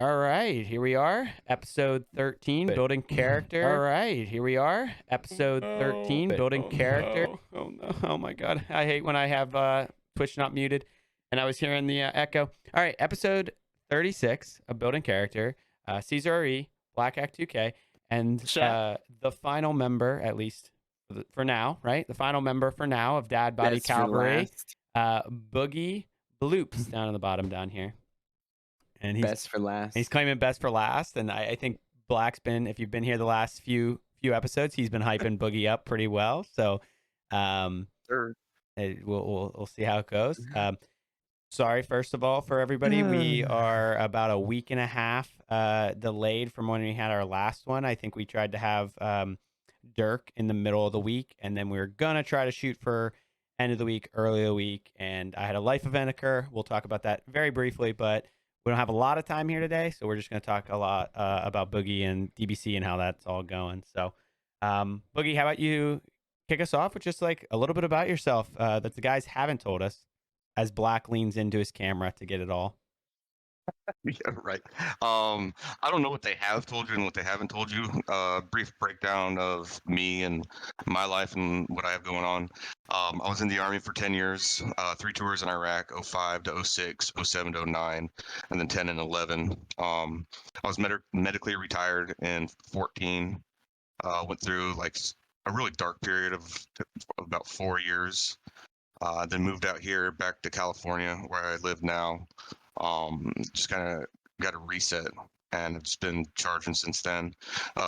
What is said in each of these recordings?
All right, here we are, episode 13, building character. All right, here we are, episode 13, building character. No. Oh no, oh my god, I hate when I have Twitch not muted and I was hearing the echo. All right, episode 36 of building character, Caesar E, Black Act 2K, and the final member, at least for now, right? The final member for now of Dad Body Best for Cavalry, last. Boogie Bloops down on the bottom down here. And Best for last. he's claiming best for last. And I think Black's been, if you've been here the last few episodes, he's been hyping Boogie up pretty well. So Sure. we'll see how it goes. Sorry, first of all, for everybody. We are about a week and a half delayed from when we had our last one. I think we tried to have Dirk in the middle of the week, and then we were going to try to shoot for end of the week, early of the week. And I had a life event occur. We'll talk about that very briefly, but we don't have a lot of time here today, so we're just going to talk a lot about Boogie and DBC and how that's all going. So, Boogie, how about you kick us off with just like a little bit about yourself that the guys haven't told us, as Black leans into his camera to get it all. Yeah, right. I don't know what they have told you and what they haven't told you. Brief breakdown of me and my life and what I have going on. I was in the Army for 10 years, 3 tours in Iraq, 05 to 06, 07 to 09, and then 10 and 11. I was medically retired in 14. Went through like a really dark period of about 4 years. Then moved out here back to California where I live now. Just kind of got a reset, and it's been charging since then.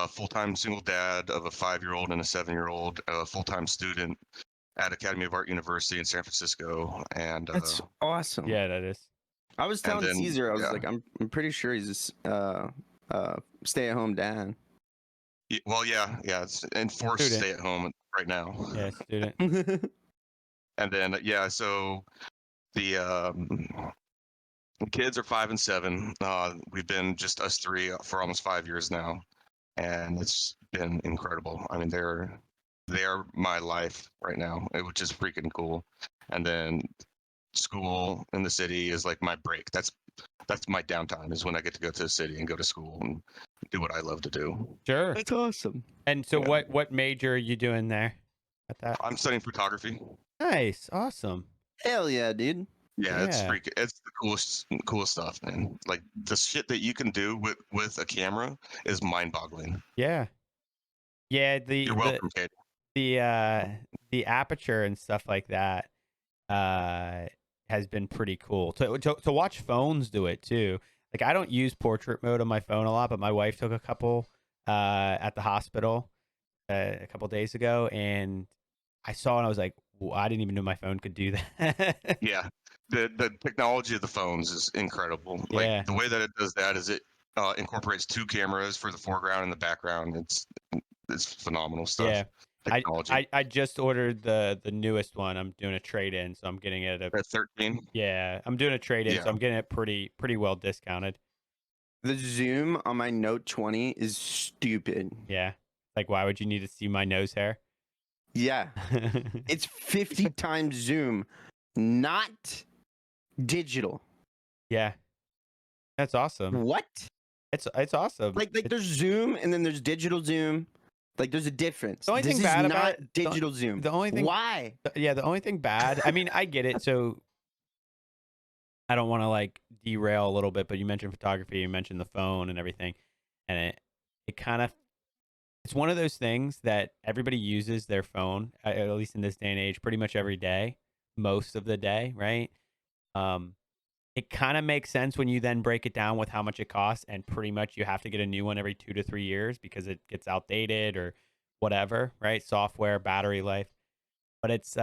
Full-time single dad of a 5-year-old and a 7-year-old, a full-time student at Academy of Art University in San Francisco, and That's awesome. Yeah, that is. I was telling Caesar, I was like, I'm pretty sure he's a stay-at-home dad. yeah, it's enforced Student. stay-at-home right now. Yeah, student. And then so the kids are 5 and 7. We've been just us 3 for almost 5 years now, and it's been incredible. I mean, they are my life right now, which is freaking cool. And then school in the city is like my break. That's my downtime, is when I get to go to the city and go to school and do what I love to do. Sure. That's awesome. And so what major are you doing there at that? I'm studying photography. Nice. Awesome. Hell yeah, dude. Yeah, it's the coolest stuff, man. Like the shit that you can do with a camera is mind-boggling. Yeah. You're welcome, Kate. The aperture and stuff like that has been pretty cool. To watch phones do it too. Like, I don't use portrait mode on my phone a lot, but my wife took a couple at the hospital a couple days ago, and I saw it and I was like, well, I didn't even know my phone could do that. Yeah. The technology of the phones is incredible. Like the way that it does that is it incorporates 2 cameras for the foreground and the background. It's phenomenal stuff. Yeah. Technology. I just ordered the newest one. I'm doing a trade-in, so I'm getting it at 13. Yeah, I'm doing a trade-in, so I'm getting it pretty well discounted. The zoom on my Note 20 is stupid. Yeah. Like, why would you need to see my nose hair? Yeah. It's 50 times zoom, not digital. Yeah. That's awesome. What? It's awesome. Like there's zoom and then there's digital zoom. Like there's a difference. The only this thing is bad not about it, digital zoom. The only thing Why? The only thing bad. I mean, I get it. So I don't want to like derail a little bit, but you mentioned photography, you mentioned the phone and everything, and it kind of, it's one of those things that everybody uses their phone, at least in this day and age, pretty much every day, most of the day, right? It kind of makes sense when you then break it down with how much it costs, and pretty much you have to get a new one every 2 to 3 years because it gets outdated or whatever, right? Software, battery life. But it's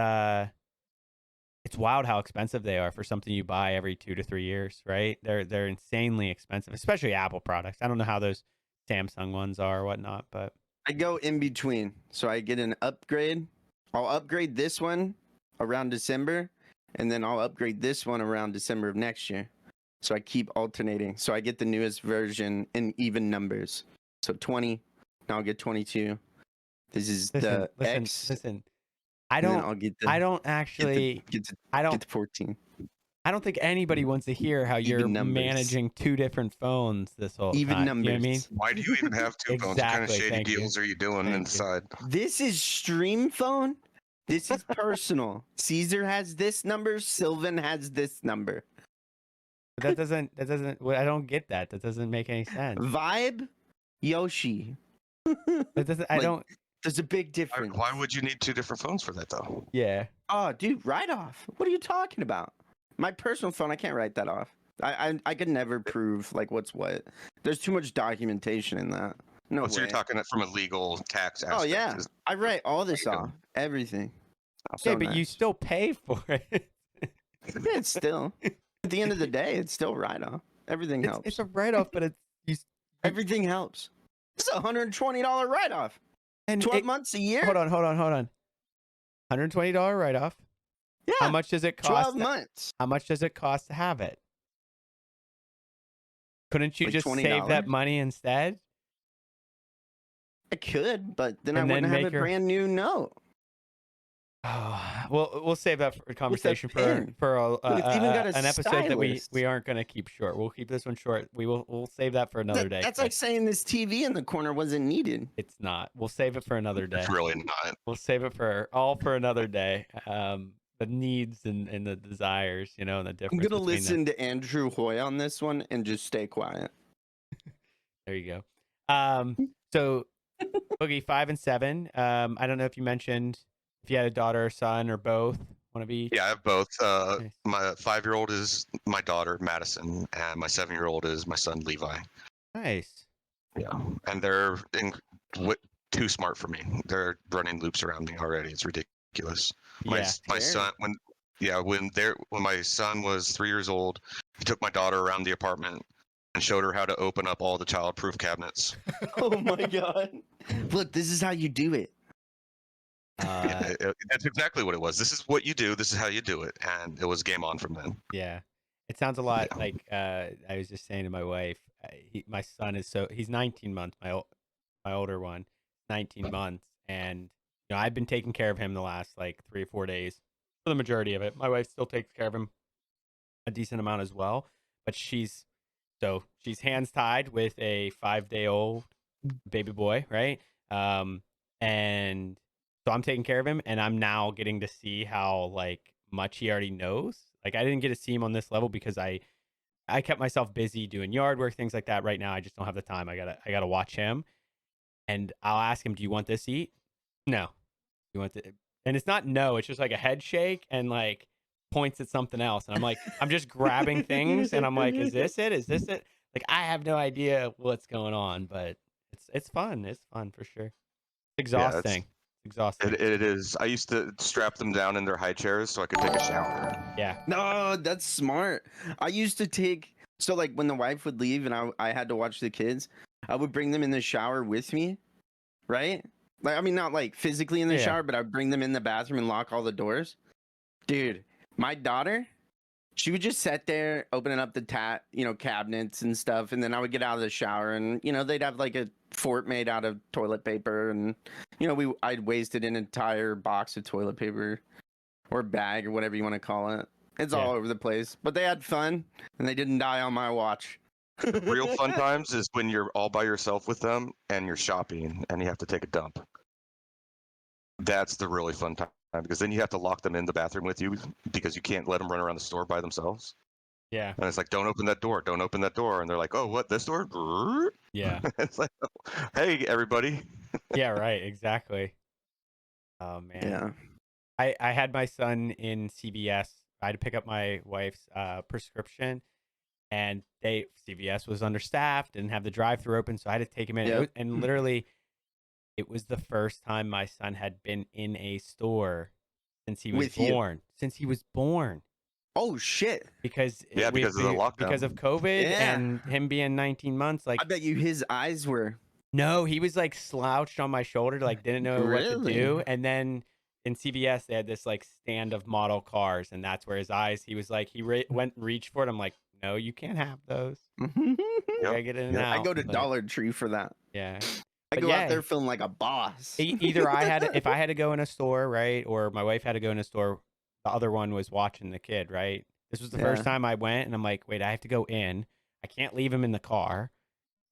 wild how expensive they are for something you buy every 2 to 3 years, right? They're insanely expensive, especially Apple products. I don't know how those Samsung ones are or whatnot, but I go in between. So I get an upgrade. I'll upgrade this one around December, and then I'll upgrade this one around December of next year. So I keep alternating. So I get the newest version in even numbers. So 20, now I'll get 22. This is the X. Listen. I don't I'll get I don't actually get to I don't 14. I don't think anybody wants to hear how you're Even numbers. managing 2 different phones this whole Even time. You know what I mean? numbers. Why do you even have two phones? What kind of Exactly. shady Thank you. deals are you doing Thank you. inside? This is stream phone. This is personal. Caesar has this number. Sylvan has this number. But well, I don't get that. That doesn't make any sense. Vibe, Yoshi. That doesn't, I Like, don't, There's a big difference. Why would you need two different phones for that though? yeah. Oh, dude, write off. What are you talking about? My personal phone, I can't write that off. I could never prove like what's what. There's too much documentation in that. No way. So you're talking it from a legal tax aspect. Oh yeah, I write all this There you off. Everything. Okay, So but you nice. still pay for it. Yeah, it's still at the end of the day, it's still write off. Everything helps. It's a write-off, but it's Everything helps. It's a $120 write off. and 12 months a year. Hold on. $120 write-off. Yeah. How much does it cost? 12 months. How much does it cost to have it? Couldn't you Like just $20? save that money instead? I could, but then And I then wouldn't have make a your- brand new note. Oh, we'll save that for a conversation pin? for Look, it's even got a an episode that we stylus. aren't going to keep short. We'll keep this one short. We'll save that for another day. That's like Chris. saying this TV in the corner wasn't needed. It's not. We'll save it for another day. It's really not. We'll save it for another day. The needs and the desires, and the I'm difference. gonna between listen to Andrew Hoy on this one and just stay quiet. There you go. So Boogie 5 and 7. I don't know if you mentioned if you had a daughter or son or both. One of each. Yeah, I have both. Nice. My 5-year-old is my daughter Madison, and my 7-year-old is my son Levi. Nice. Yeah, and they're too smart for me. They're running loops around me already. It's ridiculous. My Yeah. son when my son was 3 years old, he took my daughter around the apartment and showed her how to open up all the child-proof cabinets. Oh my god! Look, this is how you do it. That's exactly what it was. This is what you do. This is how you do it, and it was game on from then. Yeah. It sounds a lot Yeah. like I was just saying to my wife. My son is he's 19 months. My older one, 19 months, and I've been taking care of him the last like 3 or 4 days for the majority of it. My wife still takes care of him a decent amount as well, but she's hands tied with a 5-day-old baby boy, right? And so I'm taking care of him, and I'm now getting to see how like much he already knows. Like I didn't get to see him on this level because I kept myself busy doing yard work, things like that. Right now, I just don't have the time. I gotta watch him, and I'll ask him, "Do you want this to eat?" No. You want the? And it's not no. It's just like a head shake and like points at something else, and I'm like, I'm just grabbing things, and I'm like, "Is this it? Is this it?" Like I have no idea what's going on, but it's fun. It's fun for sure. Exhausting. Exhausting. It is. I used to strap them down in their high chairs so I could take a shower. Yeah. No, that's smart. I used to take so like when the wife would leave and I had to watch the kids, I would bring them in the shower with me, right? Like I mean not like physically in the Yeah. shower, but I'd bring them in the bathroom and lock all the doors. Dude, my daughter, she would just sit there opening up the cabinets and stuff, and then I would get out of the shower and they'd have like a fort made out of toilet paper, and I'd wasted an entire box of toilet paper or bag or whatever you want to call it. It's all over the place, but they had fun and they didn't die on my watch. Real fun times is when you're all by yourself with them and you're shopping and you have to take a dump. That's the really fun time because then you have to lock them in the bathroom with you because you can't let them run around the store by themselves. Yeah. And it's like, don't open that door. Don't open that door. And they're like, oh, what? This door? Yeah. It's like, hey, everybody. Yeah. Right. Exactly. Oh man. Yeah. I had my son in CVS. I had to pick up my wife's prescription, and CVS was understaffed, didn't have the drive-through open, so I had to take him in. Yep. And literally, it was the first time my son had been in a store since he was With you. born. Since he was born. Oh shit! Because Yeah, we- because of the lockdown. because of COVID Yeah. and him being 19 months. Like I bet you his eyes were. no, he was like slouched on my shoulder, like didn't know what to Really? do. And then in CVS, they had this like stand of model cars, and that's where his eyes. He was like, he went and reached for it. I'm like, no, you can't have those. You gotta get in and Yep. out. I go to But, Dollar Tree for that. Yeah. I But go yeah. out there feeling like a boss. Either if I had to go in a store, right, or my wife had to go in a store, the other one was watching the kid, right? This was the first Yeah. time I went, and I'm like, wait, I have to go in. I can't leave him in the car.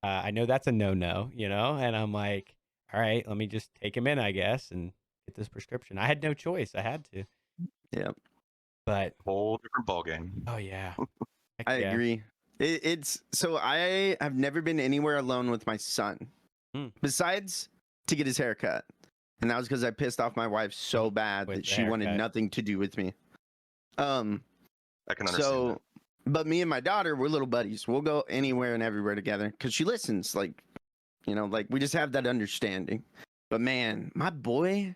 I know that's a no-no, and I'm like, all right, let me just take him in, I guess, and get this prescription. I had no choice. I had to. Yeah. But Whole different ball game. oh yeah, heck I yeah. agree. It's so I have never been anywhere alone with my son, besides to get his hair cut, and that was because I pissed off my wife so bad With that the she wanted haircut. nothing to do with me. I can understand So, but me and my daughter, we're little buddies. We'll go anywhere and everywhere together because she listens. Like we just have that understanding. But man, my boy,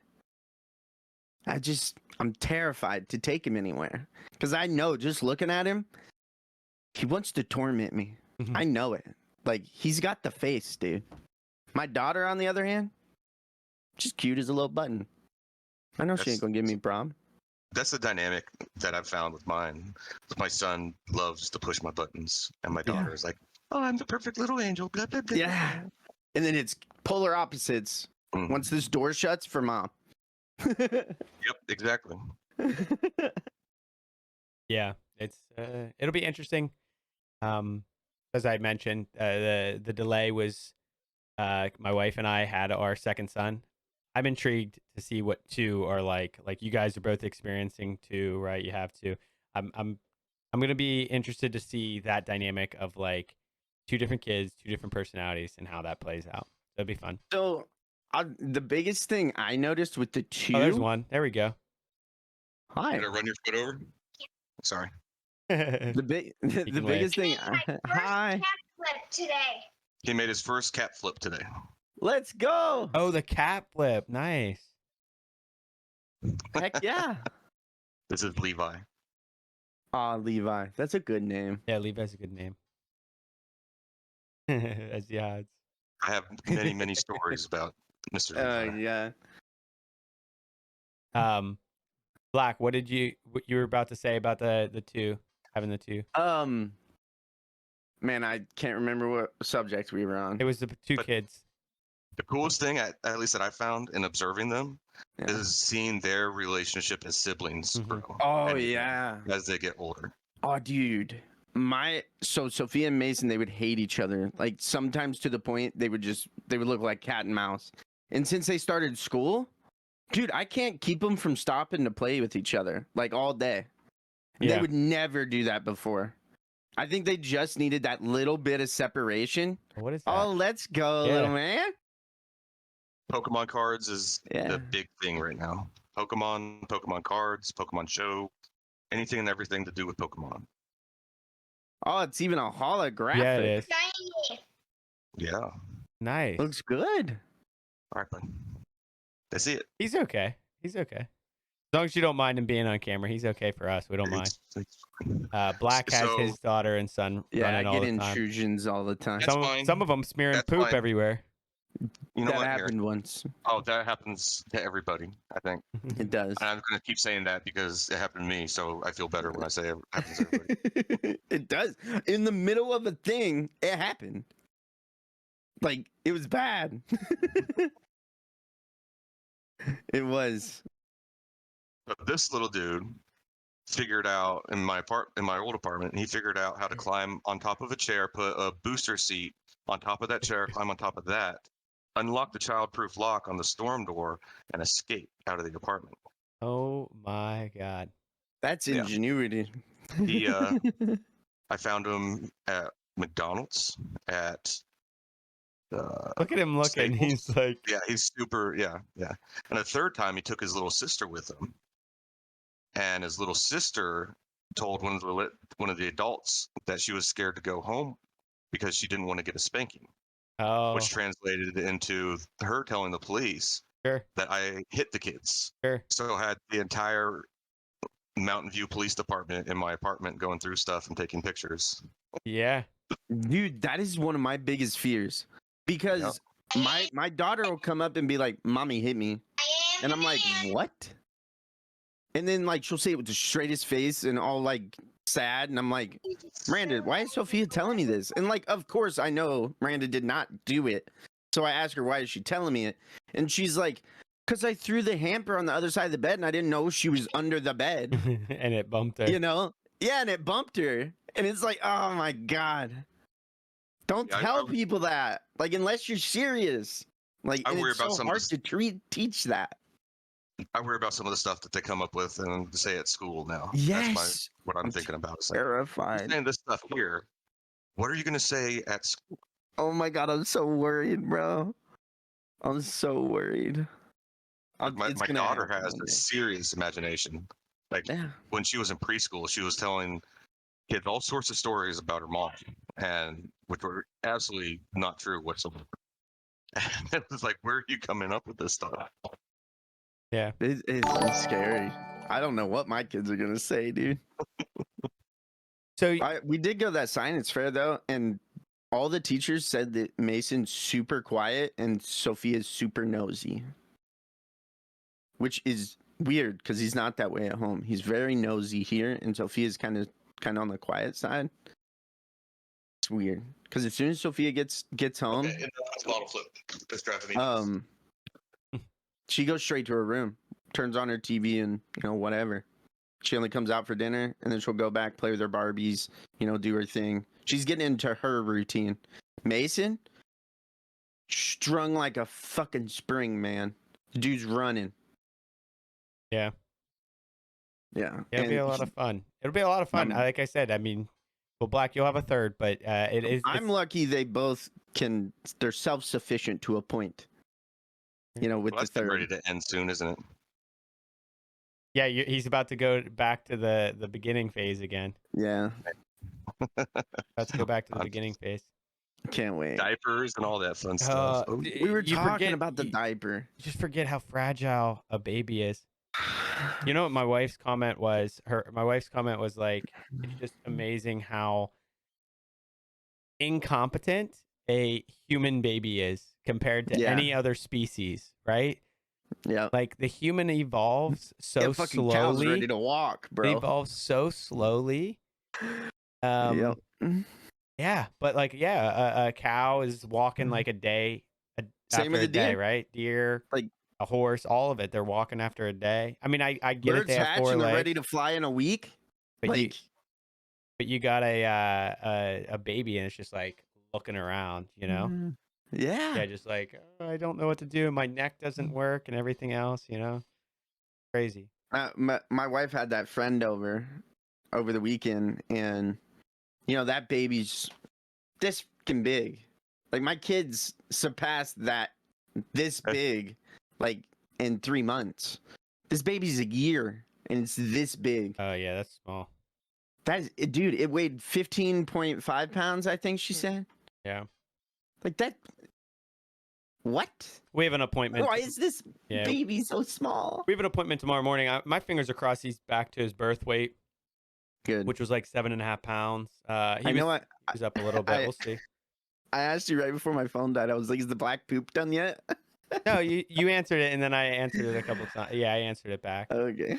I'm terrified to take him anywhere because I know just looking at him, he wants to torment me. I know it. Like, he's got the face, dude. My daughter, on the other hand, just cute as a little button. I know she ain't gonna give me a problem. That's the dynamic that I've found with mine. My son loves to push my buttons, and my Yeah. daughter is like, "Oh, I'm the perfect little angel." Blah, blah, blah. Yeah. And then it's polar opposites. Mhm. Once this door shuts for mom. Yep, exactly. Yeah, it'll be interesting. As I mentioned, the delay was my wife and I had our second son. I'm intrigued to see what two are like. Like, you guys are both experiencing two, right? You have two. I'm gonna be interested to see that dynamic of like two different kids, two different personalities, and how that plays out. That'd be fun. So, the biggest thing I noticed with the two. Oh, there's one. There we go. Hi. Did I run your foot over? Sorry. The can biggest thing. Hi. Cat flip today. He made his first cat flip today. Let's go. Oh, the cat flip. Nice. Heck yeah. This is Levi. Aw, Levi. That's a good name. Yeah, Levi's a good name. As the odds. I have many, many stories about Mr. Levi. Yeah. Black, what you were about to say about the two, having the two? Man, I can't remember what subject we were on. It was the two But- kids. The coolest thing, at least that I found in observing them, Yeah. is seeing their relationship as siblings Mhm. grow. Oh and yeah. as they get older. Oh dude. So Sophia and Mason, they would hate each other. Like, sometimes to the point they would look like cat and mouse. And since they started school, dude, I can't keep them from stopping to play with each other like all day. And Yeah. They would never do that before. I think they just needed that little bit of separation. What is that? Oh, let's go, Yeah. little man. Pokemon cards is Yeah. the big thing right now. Pokemon cards, Pokemon Show, anything and everything to do with Pokemon. Oh, it's even a holographic. Yeah, it is. Shiny. Yeah. Nice. Looks good. All right, bud. That's it. He's okay. He's okay. As long as you don't mind him being on camera, he's okay for us. We don't mind. Black has So- his daughter and son Yeah, I running all get the time. intrusions all the time. That's fine. Some of them smearing That's poop fine. everywhere. You know That what? happened once. Oh, that happens to everybody, I think. It does. And I'm going to keep saying that because it happened to me, so I feel better when I say it happens to everybody. It does. In the middle of a thing, it happened. Like, it was bad. It was. But this little dude figured out in my old apartment, he figured out how to climb on top of a chair, put a booster seat on top of that chair, climb on top of that, unlock the childproof lock on the storm door, and escape out of the apartment. Oh my god. That's Yeah. ingenuity. He, I found him at McDonald's at. Look at him looking. Staples. He's like, Yeah, he's super. Yeah. And the third time, he took his little sister with him, and his little sister told one of the adults that she was scared to go home because she didn't want to get a spanking, oh, which translated into her telling the police sure, that I hit the kids. sure. So I had the entire Mountain View Police Department in my apartment going through stuff and taking pictures. Yeah. Dude, that is one of my biggest fears. Because my daughter will come up and be like, "Mommy hit me." And I'm like, "What?" And then, like, she'll say it with the straightest face and all, like, sad. And I'm like, "Miranda, why is Sophia telling me this?" And, like, of course, I know Miranda did not do it. So I ask her, "Why is she telling me it?" And she's like, "Because I threw the hamper on the other side of the bed and I didn't know she was under the bed." And it bumped her. You know? Yeah, and it bumped her. And it's like, oh my God. Don't Yeah, tell people that. Like, unless you're serious. Like, I and worry it's about so some of hard this. to teach that. I worry about some of the stuff that they come up with and say at school now. Yes. What I'm I'm thinking about. It's like, you're terrified. saying this stuff here. What are you going to say at school? Oh my God, I'm so worried, bro. I'm so worried. My It's gonna daughter happen has one a day. serious imagination. Like Yeah. when she was in preschool, she was telling kids all sorts of stories about her mom, and which were absolutely not true whatsoever. And it was like, where are you coming up with this stuff? Yeah. It's scary. I don't know what my kids are gonna say, dude. So We did go to that science fair though, and all the teachers said that Mason's super quiet and Sophia's super nosy, which is weird because he's not that way at home. He's very nosy here, and Sophia's kind of on the quiet side. It's weird because as soon as Sophia gets home, Okay, bottle flip. It's driving me nuts. she goes straight to her room, turns on her TV, and whatever. She only comes out for dinner, and then she'll go back, play with her Barbies, do her thing. She's getting into her routine. Mason, strung like a fucking spring, man. The dude's running. yeah, Yeah. it'll be a lot of fun. It'll be a lot of fun. Like I said, I mean, well, Black, you'll have a third, but I'm lucky they both they're self-sufficient to a point. With Well, the that's third. ready to end soon, isn't it? Yeah, he's about to go back to the beginning phase again. Yeah. Let's go back to the beginning phase. Can't wait. Diapers and all that fun stuff. We were talking about the diaper. You just forget how fragile a baby is. You know what my wife's comment was? My wife's comment was like, it's just amazing how incompetent a human baby is compared to any other species, right? Yeah. Like the human evolves so fucking slowly. Cow's ready to walk, bro. They evolve so slowly. Yep. Yeah, but like, a cow is walking like a day Same after with a the deer. day, right? Deer, Like a horse, all of it. They're walking after a day. I mean, I get birds it. They have hatch 4 and they're legs, ready to fly in a week. but like, you got a baby and it's just like looking around, yeah. Yeah, just like, oh, I don't know what to do. My neck doesn't work and everything else, crazy. My wife had that friend over the weekend, and that baby's this fucking big. Like my kids surpassed that this big, like in 3 months. This baby's a year and it's this big. Oh yeah, that's small. Dude, it weighed 15.5 pounds, I think she said. Yeah. Like that. What? We have an appointment. Why is this baby so small? We have an appointment tomorrow morning. My fingers are crossed. He's back to his birth weight. Good. Which was like 7.5 pounds. He was up a little bit. We'll see. I asked you right before my phone died. I was like, "Is the black poop done yet?" No, you answered it, and then I answered it a couple of times. Yeah, I answered it back. Okay.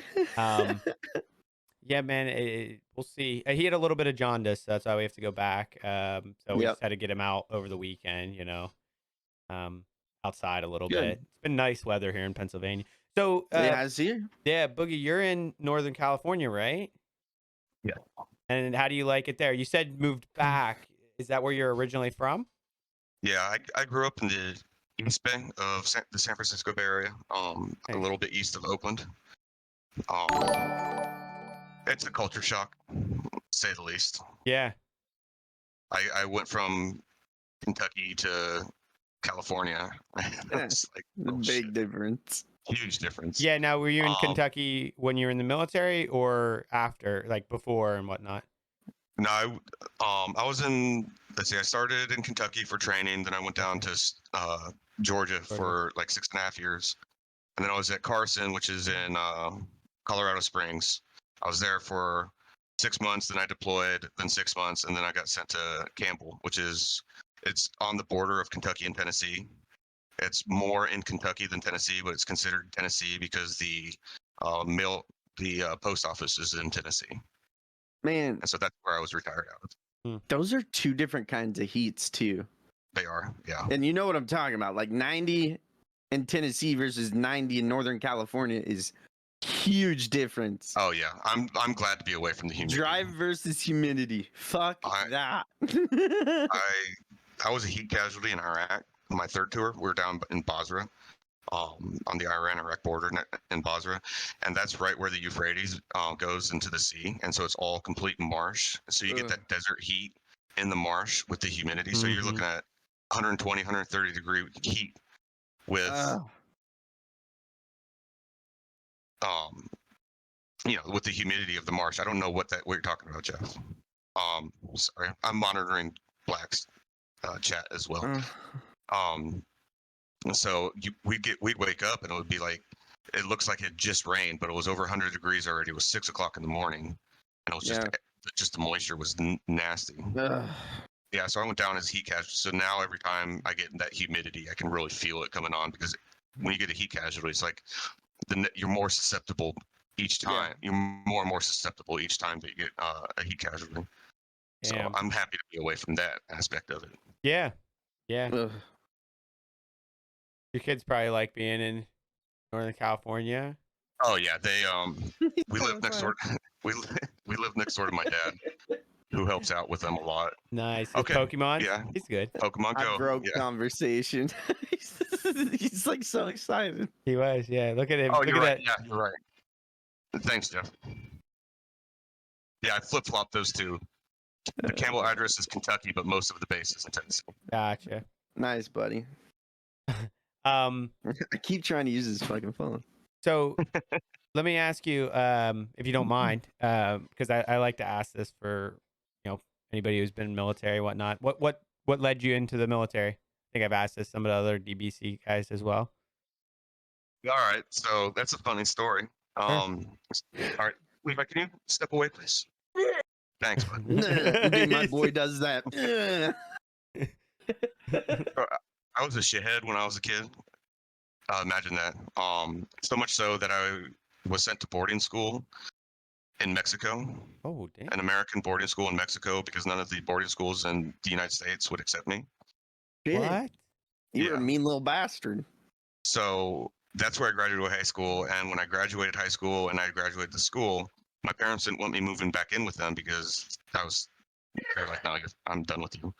Yeah, man. We'll see. He had a little bit of jaundice. So that's why we have to go back. So we just had to get him out over the weekend. Outside a little bit. It's been nice weather here in Pennsylvania. So yeah, it's here. Yeah, Boogie, you're in Northern California, right? Yeah. And how do you like it there? You said moved back. Is that where you're originally from? Yeah, I grew up in the East Bay of the San Francisco Bay Area, a little bit east of Oakland. It's a culture shock, to say the least. Yeah. I went from Kentucky to California. It's like big difference. Huge difference. Yeah. Now, were you in Kentucky when you were in the military or after, like before and whatnot? No, I was in. Let's see. I started in Kentucky for training. Then I went down to Georgia for like 6.5 years, and then I was at Carson, which is in Colorado Springs. I was there for 6 months. Then I deployed. Then 6 months, and then I got sent to Campbell, it's on the border of Kentucky and Tennessee. It's more in Kentucky than Tennessee, but it's considered Tennessee because the post office is in Tennessee. Man, and so that's where I was retired out of. Those are two different kinds of heats too. They are, yeah. And you know what I'm talking about? Like 90 in Tennessee versus 90 in Northern California is Huge difference. Oh yeah, I'm glad to be away from the humidity. Drive versus humidity. Fuck that. I was a heat casualty in Iraq. My third tour, we were down in Basra, on the Iran-Iraq border in Basra, and that's right where the Euphrates goes into the sea, and so it's all complete marsh. So you get that desert heat in the marsh with the humidity. So you're looking at 120, 130 degree heat with, with the humidity of the marsh. I don't know what you're talking about, Jeff. Sorry, I'm monitoring Black's chat as well. So we'd wake up and it would be like, it looks like it just rained, but it was over 100 degrees already. It was 6 o'clock in the morning, and it was just the moisture was nasty. Yeah, so I went down as heat casualty. So now every time I get that humidity, I can really feel it coming on, because when you get a heat casualty, it's like you're more susceptible each time. You're more and more susceptible each time that you get a heat casualty. So I'm happy to be away from that aspect of it. Yeah. Your kids probably like being in Northern California. Oh yeah, they we live next door. We live next door to my dad, who helps out with them a lot. Nice. Okay. Pokemon. Yeah, He's good. Pokemon Go. I broke conversation. He's like so excited. He was. Yeah. Look at him. Oh, Look you're at right. that. Yeah, you're right. Thanks, Jeff. Yeah, I flip flop those two. The Campbell address is Kentucky, but most of the base is in Tennessee. Gotcha. Nice, buddy. I keep trying to use this fucking phone. So let me ask you, if you don't mind, because I like to ask this for anybody who's been military, whatnot. What led you into the military? I think I've asked this some of the other DBC guys as well. All right, so that's a funny story. All right, Levi, can you step away, please? Thanks, bud. Dude, my boy does that. I was a shithead when I was a kid. Imagine that. So much so that I was sent to boarding school in Mexico. Oh, damn. An American boarding school in Mexico, because none of the boarding schools in the United States would accept me. What? You're a mean little bastard. So that's where I graduated high school. And when I graduated high school and I graduated the school, my parents didn't want me moving back in with them, because they're like, no, I'm done with you.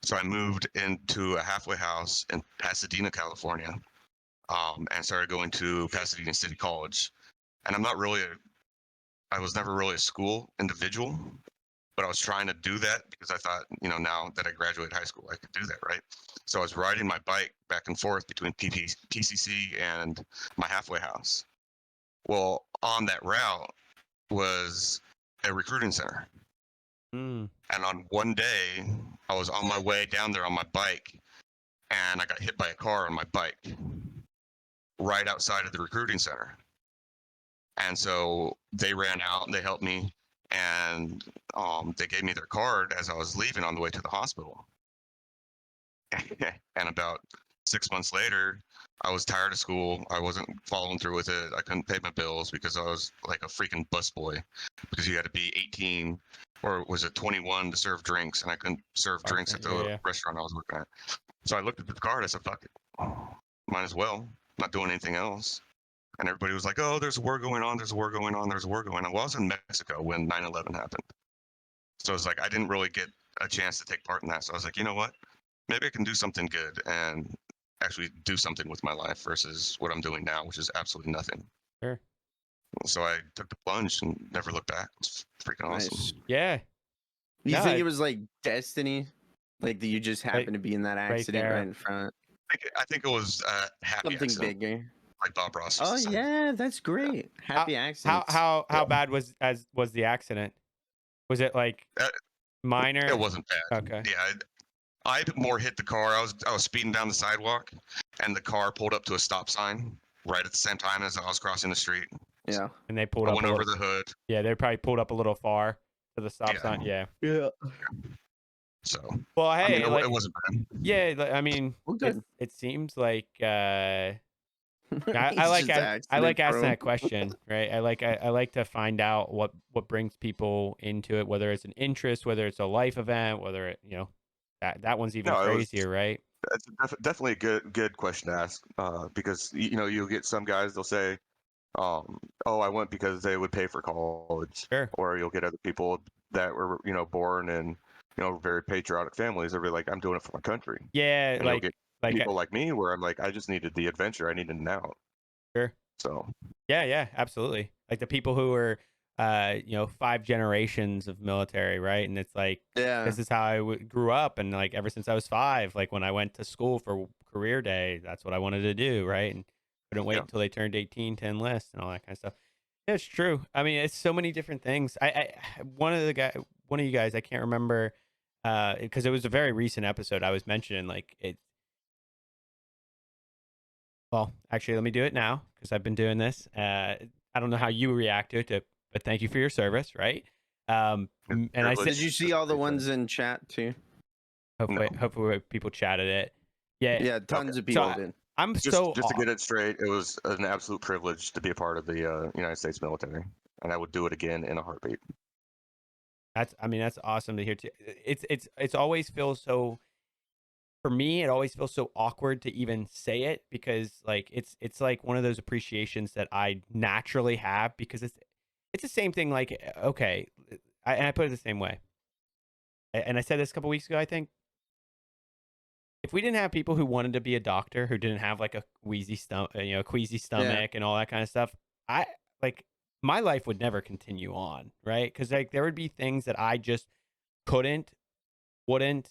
So I moved into a halfway house in Pasadena, California, and started going to Pasadena City College. And I was never really a school individual, but I was trying to do that because I thought, now that I graduated high school, I could do that, right? So I was riding my bike back and forth between PCC and my halfway house. Well, on that route was a recruiting center. And on one day, I was on my way down there on my bike, and I got hit by a car on my bike right outside of the recruiting center. And so they ran out and they helped me, and they gave me their card as I was leaving on the way to the hospital. And about 6 months later, I was tired of school. I wasn't following through with it. I couldn't pay my bills because I was like a freaking busboy, because you had to be 18 or was it 21 to serve drinks, and I couldn't serve drinks at the restaurant I was working at. So I looked at the card. I said, fuck it. Might as well. Not doing anything else. And everybody was like, oh, there's a war going on. There's a war going on. There's a war going on. Well, I was in Mexico when 9/11 happened. So it was like, I didn't really get a chance to take part in that. So I was like, you know what? Maybe I can do something good and actually do something with my life versus what I'm doing now, which is absolutely nothing. Sure. So I took the plunge and never looked back. It's freaking awesome. Yeah. You think it was like destiny? Like that you just happened to be in that accident right in front? I think it was happy something accident. Bigger. Like Bob Ross. Oh yeah, that's great. Happy accident. How bad was the accident? Was it like minor? It wasn't bad. Okay. Yeah, I'd more hit the car. I was speeding down the sidewalk, and the car pulled up to a stop sign right at the same time as I was crossing the street. Yeah. And they pulled up. Went over the hood. Yeah, they probably pulled up a little far to the stop sign. Yeah. Yeah. So. Well, hey, it wasn't bad. Yeah, I mean, it seems like. I like asking that question, right? I like to find out what brings people into it, whether it's an interest, whether it's a life event, whether it that one's even crazier, right? That's definitely a good question to ask, because you'll get some guys, they'll say, Oh, I went because they would pay for college, Sure. or you'll get other people that were, born in, very patriotic families. They'll be like, I'm doing it for my country. Yeah, And you'll get like people like me where I'm like, I just needed the adventure. I needed an out. sure. So, Yeah, absolutely. Like the people who were, 5 generations of military, right? And it's like, Yeah. this is how I grew up, and like ever since I was 5, like when I went to school for career day, that's what I wanted to do, right? And couldn't wait yeah. until they turned 18 to enlist and all that kind of stuff. Yeah, it's true. I mean, it's so many different things. One of you guys, I can't remember, because it was a very recent episode. I was mentioning like it. Well, actually, let me do it now because I've been doing this. I don't know how you react to it, but thank you for your service, right? It's And I said, Did you see all the ones in chat too? No. hopefully people chatted it. Yeah. Yeah, tons of So people did. I'm Just so just to get it straight, it was an absolute privilege to be a part of the United States military, and I would do it again in a heartbeat. that's awesome to hear too. It's always feels so, for me, it always feels so awkward to even say it because like it's like one of those appreciations that I naturally have because it's the same thing. Like, okay, and I put it the same way. And I said this a couple weeks ago, I think. If we didn't have people who wanted to be a doctor, who didn't have like a wheezy stomach, queasy Yeah. stomach and all that kind of stuff, I like my life would never continue on, right? Because like there would be things that I just couldn't, wouldn't,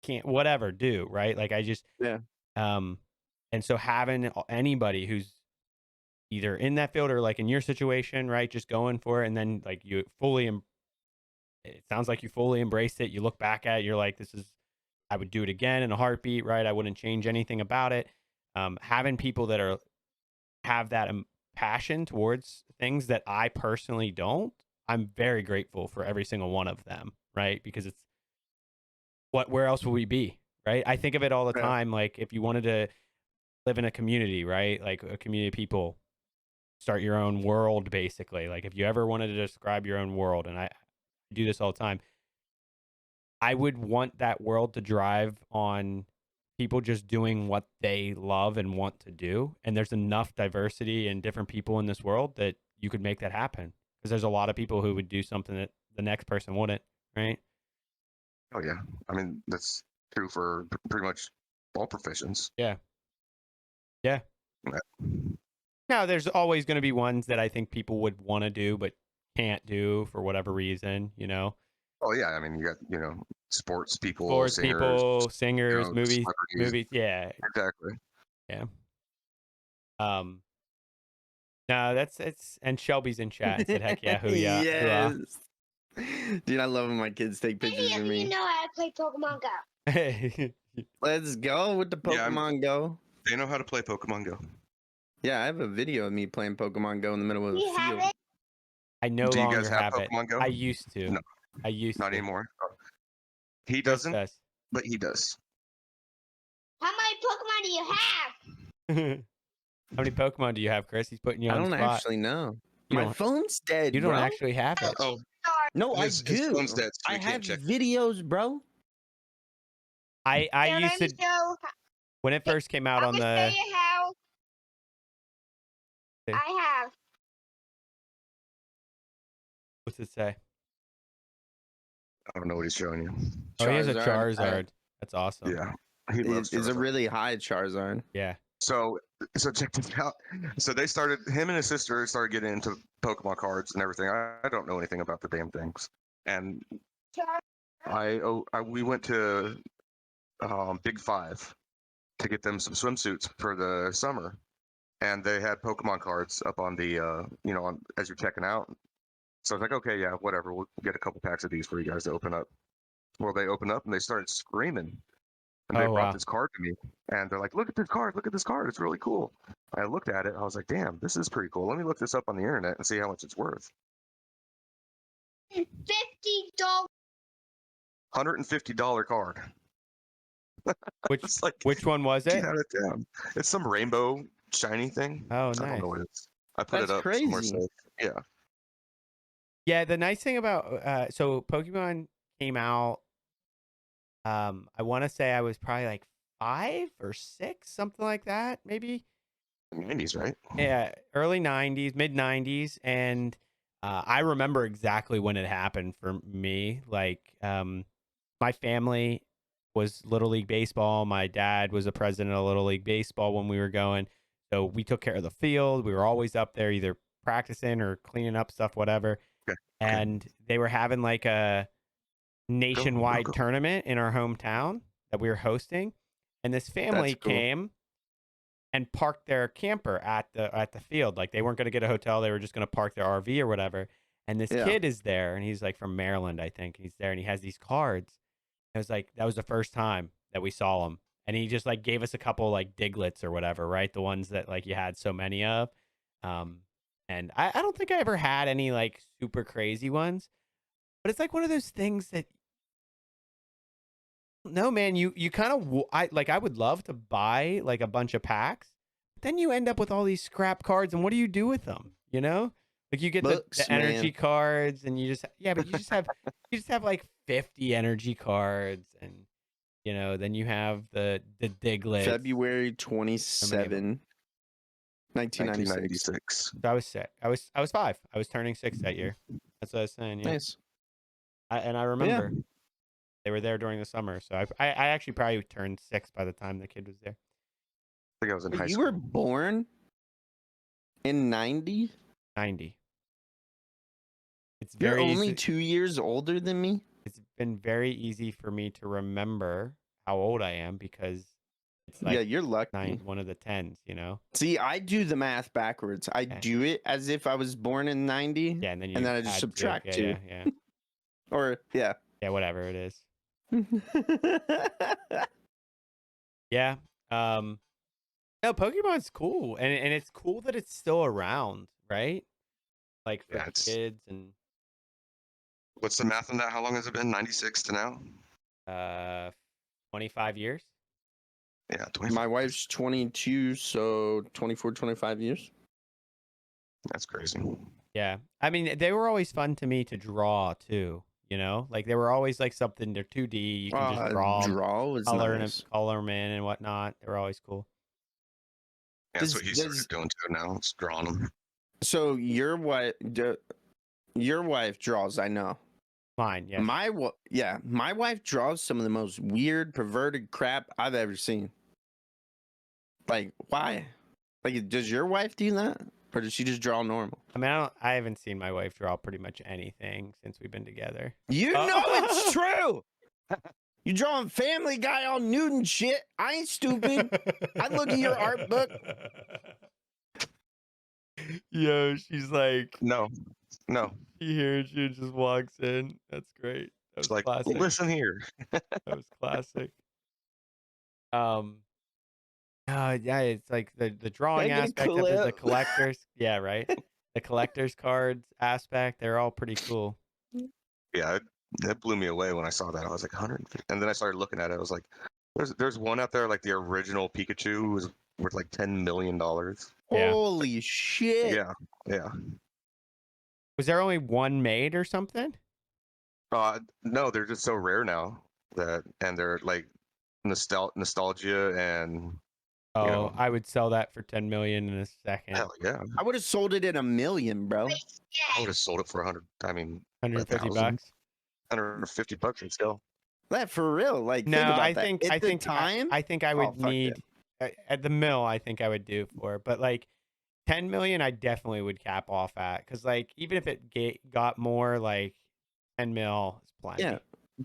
can't, whatever do, right? Like I just, Yeah. um, and so having anybody who's either in that field or like in your situation, right, just going for it, and then like you fully, it sounds like you fully embraced it. You look back at it, you're like, this is, I would do it again in a heartbeat, right? I wouldn't change anything about it. Having people that have that passion towards things that I personally don't, I'm very grateful for every single one of them, right? Because it's where else would we be, right? I think of it all the Yeah. time. Like if you wanted to live in a community, right? Like a community of people, start your own world, basically. Like if you ever wanted to describe your own world, and I do this all the time, I would want that world to drive on people just doing what they love and want to do. And there's enough diversity and different people in this world that you could make that happen. Because there's a lot of people who would do something that the next person wouldn't, right? Oh yeah, I mean that's true for pretty much all professions. Yeah. Yeah. Yeah. Now, there's always going to be ones that I think people would want to do but can't do for whatever reason, Oh yeah, I mean you got sports people, Sports singers, people, singers, celebrities. movies. Yeah. Exactly. Yeah. Um, No, it's and Shelby's in chat and said, "Heck yeah, hoo yeah, Yes. Dude, I love when my kids take pictures of me. You know how to play Pokemon Go. hoo." Let's go with the Yeah, Pokemon Go. They know how to play Pokemon Go. Yeah, I have a video of me playing Pokemon Go in the middle of a You have field. it? I no Do you longer guys have have it. Pokemon Go? I used to. No, I used not to. anymore. Oh. He Chris doesn't, does. but he does. How many Pokemon do you have? How many Pokemon do you have, Chris? He's putting you I on the don't spot. actually know. You My don't- phone's dead, You don't bro. actually have it. Oh, No, his I do. phone's dead, so I he can't have check. videos, bro. I Here, used let to me show. when it first came out I'm on gonna the. show you how I have. What's it say? I don't know what he's showing you. Oh, he has a Charizard. Charizard. That's awesome. Yeah, he loves It's a Charizard. really high Charizard. Yeah. So check this out. So they started, him and his sister started getting into Pokemon cards and everything. I don't know anything about the damn things. And we went to Big Five to get them some swimsuits for the summer, and they had Pokemon cards up on the on as you're checking out. So I was like, okay, yeah, whatever. We'll get a couple packs of these for you guys to open up. Well, they opened up and they started screaming. And they Oh, brought wow. this card to me, and they're like, "Look at this card! Look at this card! It's really cool." I looked at it. I was like, "Damn, this is pretty cool. Let me look this up on the internet and see how much it's worth." $50. $150 card. Which It's like, which one was get it? out of town. It's some rainbow shiny thing. Oh, I don't nice. know what it is. I put That's it up somewhere crazy. safe. Yeah. Yeah, the nice thing about so Pokemon came out. I want to say I was probably like 5 or 6, something like that, maybe. 90s, right? Yeah, early 90s, mid 90s. And I remember exactly when it happened for me. Like, my family was Little League Baseball. My dad was a president of Little League Baseball when we were going. So we took care of the field. We were always up there either practicing or cleaning up stuff, whatever. Okay. Okay. And they were having like a nationwide Go. tournament in our hometown that we were hosting. And this family That's cool. came and parked their camper at the field. Like they weren't going to get a hotel. They were just going to park their RV or whatever. And this Yeah. kid is there, and he's like from Maryland, I think. He's there, and he has these cards. It was like that was the first time that we saw him, and he just like gave us a couple like Diglets or whatever, right? The ones that like you had so many of. And I don't think I ever had any like super crazy ones, but it's like one of those things that no, man, you kind of I would love to buy like a bunch of packs, but then you end up with all these scrap cards, and what do you do with them? You know, like you get Books, the energy man. cards, and but you just have like 50 energy cards, and then you have the Diglets. February 27, 1996. 1996. So I was sick. I was 5. I was turning 6 that year. That's what I was saying. Yeah. Nice. I remember they were there during the summer, so I actually probably turned 6 by the time the kid was there. I think I was in high You school. were born in 90? 90. It's You're very only easy. 2 years older than me? It's been very easy for me to remember how old I am because it's like Yeah, you're lucky. one of the 10s, See, I do the math backwards. I do it as if I was born in 90. Yeah, and then I just add subtract 2. 2. Yeah. Or, yeah. Yeah, whatever it is. Yeah. No, Pokemon's cool, and it's cool that it's still around, right? Like for kids and. What's the math on that? How long has it been? 96 to now? 25 years. Yeah, 25. My wife's 22, so 24, 25 years. That's crazy. Yeah, I mean they were always fun to me to draw too. Like they were always like something. They're 2D. You can just draw is color nice. color them in and whatnot. They were always cool. Yeah, that's what he started doing too now. It's drawing them. So your wife draws, I know. Mine, yeah. My wife draws some of the most weird, perverted crap I've ever seen. Like, why? Like, does your wife do that, or does she just draw normal? I mean, I haven't seen my wife draw pretty much anything since we've been together. You know it's true. You drawing Family Guy all nude and shit. I ain't stupid. I look at your art book. Yo, she's like, no. She hears you, just walks in. That's great. That was like, classic. Listen here. That was classic. Yeah, it's like the drawing aspect of it, the collectors. Yeah, right. The collector's cards aspect, they're all pretty cool. Yeah, that blew me away when I saw that. I was like 150, and then I started looking at it. I was like, there's one out there like the original Pikachu was worth like $10 million. Yeah. Holy shit! Yeah. Was there only one made or something? No, they're just so rare now and they're like nostalgia and. I would sell that for 10 million in a second. Hell yeah! I would have sold it at $1 million, bro. I would have sold it for 100. I mean, 150 $1,000. bucks. $150 and still. That for real? Like, No, think about I that. think At I the think time, I think I would fuck need at the mill. I think I would do for it, but like 10 million, I definitely would cap off at because like even if it got more, like 10 mil is plenty. Yeah,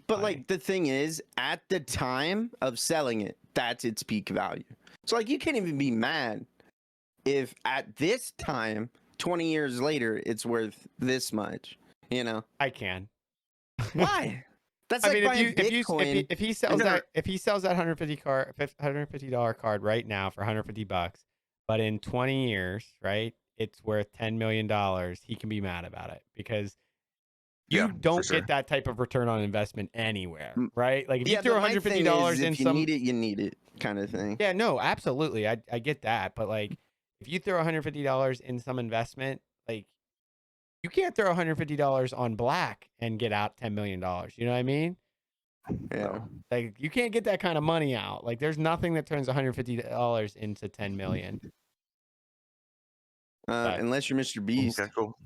but like the thing is, at the time of selling it, that's its peak value. So like you can't even be mad if at this time, 20 years later, it's worth this much. I can. Why? That's I like mean, buying Bitcoin. if he sells that $150 card right now for 150 bucks, but in 20 years, right, it's worth $10 million, he can be mad about it because you don't get that type of return on investment anywhere, right? Like if you threw $150 in if you need it, you need it kind of thing. Yeah, no, absolutely. I get that, but like if you throw $150 in some investment, like you can't throw $150 on black and get out $10 million. You know what I mean? Yeah. Like you can't get that kind of money out. Like there's nothing that turns $150 into $10 million. Unless you're Mr. Beast. Okay, cool.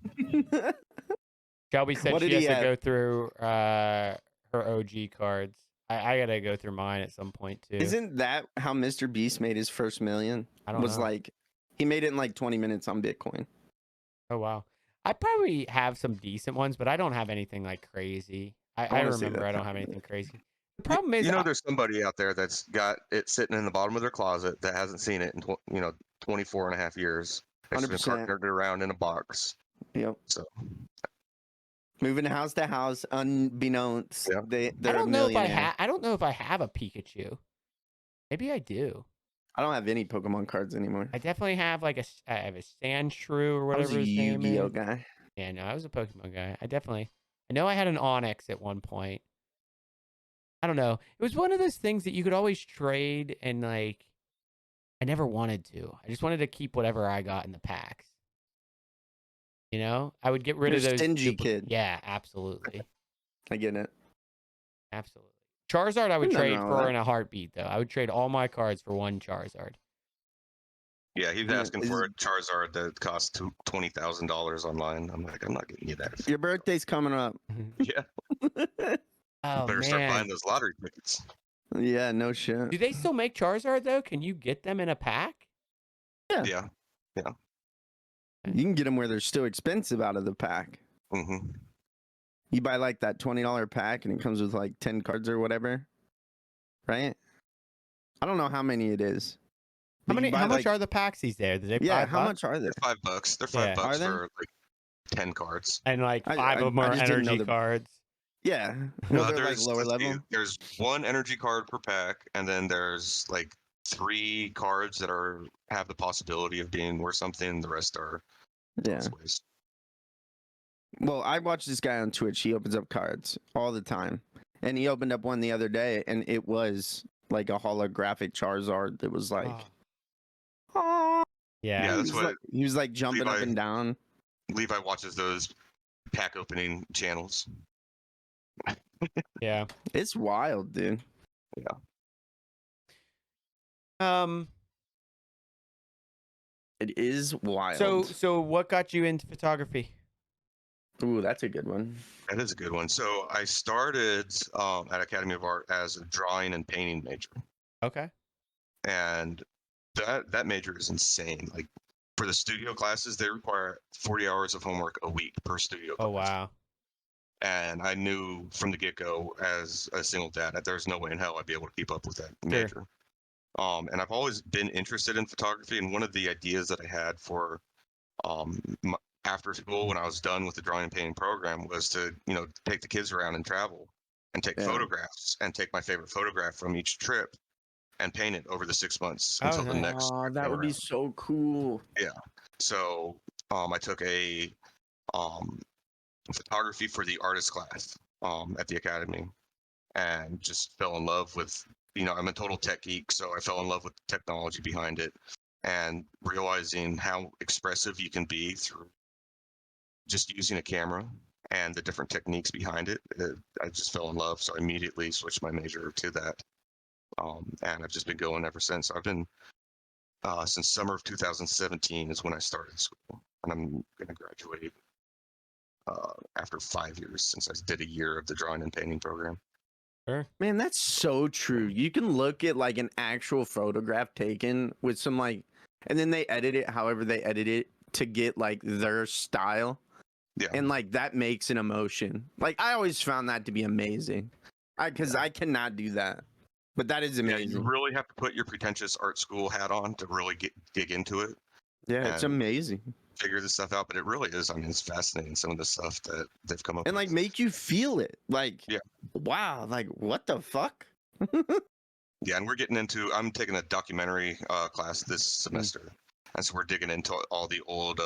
Shelby said What she did has he to have? go through her OG cards. I gotta go through mine at some point too. Isn't that how Mr. Beast made his first million? I don't Was know. like, he made it in like 20 minutes on Bitcoin. Oh wow. I probably have some decent ones, but I don't have anything like crazy. I wanna see remember that I don't have time. anything crazy. The problem is, You know, there's somebody out there that's got it sitting in the bottom of their closet that hasn't seen it in 24 and a half years. It's been 100%. carted around in a box. Yep. So Moving house to house, unbeknownst, Yeah. I they're a don't know if millionaire. I don't know if I have a Pikachu. Maybe I do. I don't have any Pokemon cards anymore. I definitely have like I have a Sandshrew or I was whatever a his name Yu-Gi-Oh is. guy. Yeah, no, I was a Pokemon guy. I know I had an Onyx at one point. I don't know. It was one of those things that you could always trade, and like, I never wanted to. I just wanted to keep whatever I got in the packs. You know, I would get rid You're of a those. stingy kid. Yeah, absolutely, I get it. absolutely. Charizard, I would There's nothing trade wrong with for that. in a heartbeat, though. I would trade all my cards for one Charizard. yeah, he's Yeah, asking for a Charizard that costs $20,000 online. I'm like, I'm not getting you that. Your birthday's coming up. Yeah, Oh better start buying man, those lottery tickets. Yeah, no shit. do they still make Charizard though? Can you get them in a pack? Yeah. You can get them where they're still expensive out of the pack. hmm You buy like that $20 pack and it comes with like 10 cards or whatever. Right? I don't know how many it is. How But you many? buy, How much like- are the packs these days? Are they Yeah, $5? how much are they? They're $5. They're Yeah. $5 Are they? for like 10 cards. And like I- five of them I are just didn't know energy the- cards. Yeah. Well, they're like lower let's see, level. there's one energy card per pack, and then there's like 3 cards that have the possibility of being worth something. The rest are Yeah. waste. Well, I watch this guy on Twitch. He opens up cards all the time. And he opened up one the other day, and it was like a holographic Charizard that was like, Oh. oh. Yeah. Yeah, that's what He was like jumping up Levi- and down. Levi watches those pack opening channels. Yeah. It's wild, dude. It is wild. So what got you into photography? Ooh, that's a good one. That is a good one. So I started at Academy of Art as a drawing and painting major, Okay. and that major is insane. Like for the studio classes, they require 40 hours of homework a week per studio class. Oh wow. And I knew from the get-go as a single dad that there's no way in hell I'd be able to keep up with that major. And I've always been interested in photography, and one of the ideas that I had for after school when I was done with the drawing and painting program was to take the kids around and travel and take Yeah. photographs and take my favorite photograph from each trip and paint it over the 6 months Oh, until the nice. next Oh, that go would be around. so cool. So I took a photography for the artist class at the academy, and just fell in love with. I'm a total tech geek, so I fell in love with the technology behind it, and realizing how expressive you can be through just using a camera and the different techniques behind it. I just fell in love, so I immediately switched my major to that, and I've just been going ever since. I've been since summer of 2017 is when I started school, and I'm going to graduate after 5 years since I did a year of the drawing and painting program. Sure. Man, that's so true. You can look at like an actual photograph taken with some like, and then they edit it however they edit it to get like their style. Yeah. And like that makes an emotion. Like I always found that to be amazing. Because I cannot do that. But that is Yeah, amazing. you really have to put your pretentious art school hat on to really dig into it, Yeah, it's and amazing. figure this stuff out. But it really is. I mean, it's fascinating, some of the stuff that they've come up And like with. make you feel it. Like, Yeah. Wow, like what the fuck? Yeah, and I'm taking a documentary class this semester. And so we're digging into all the old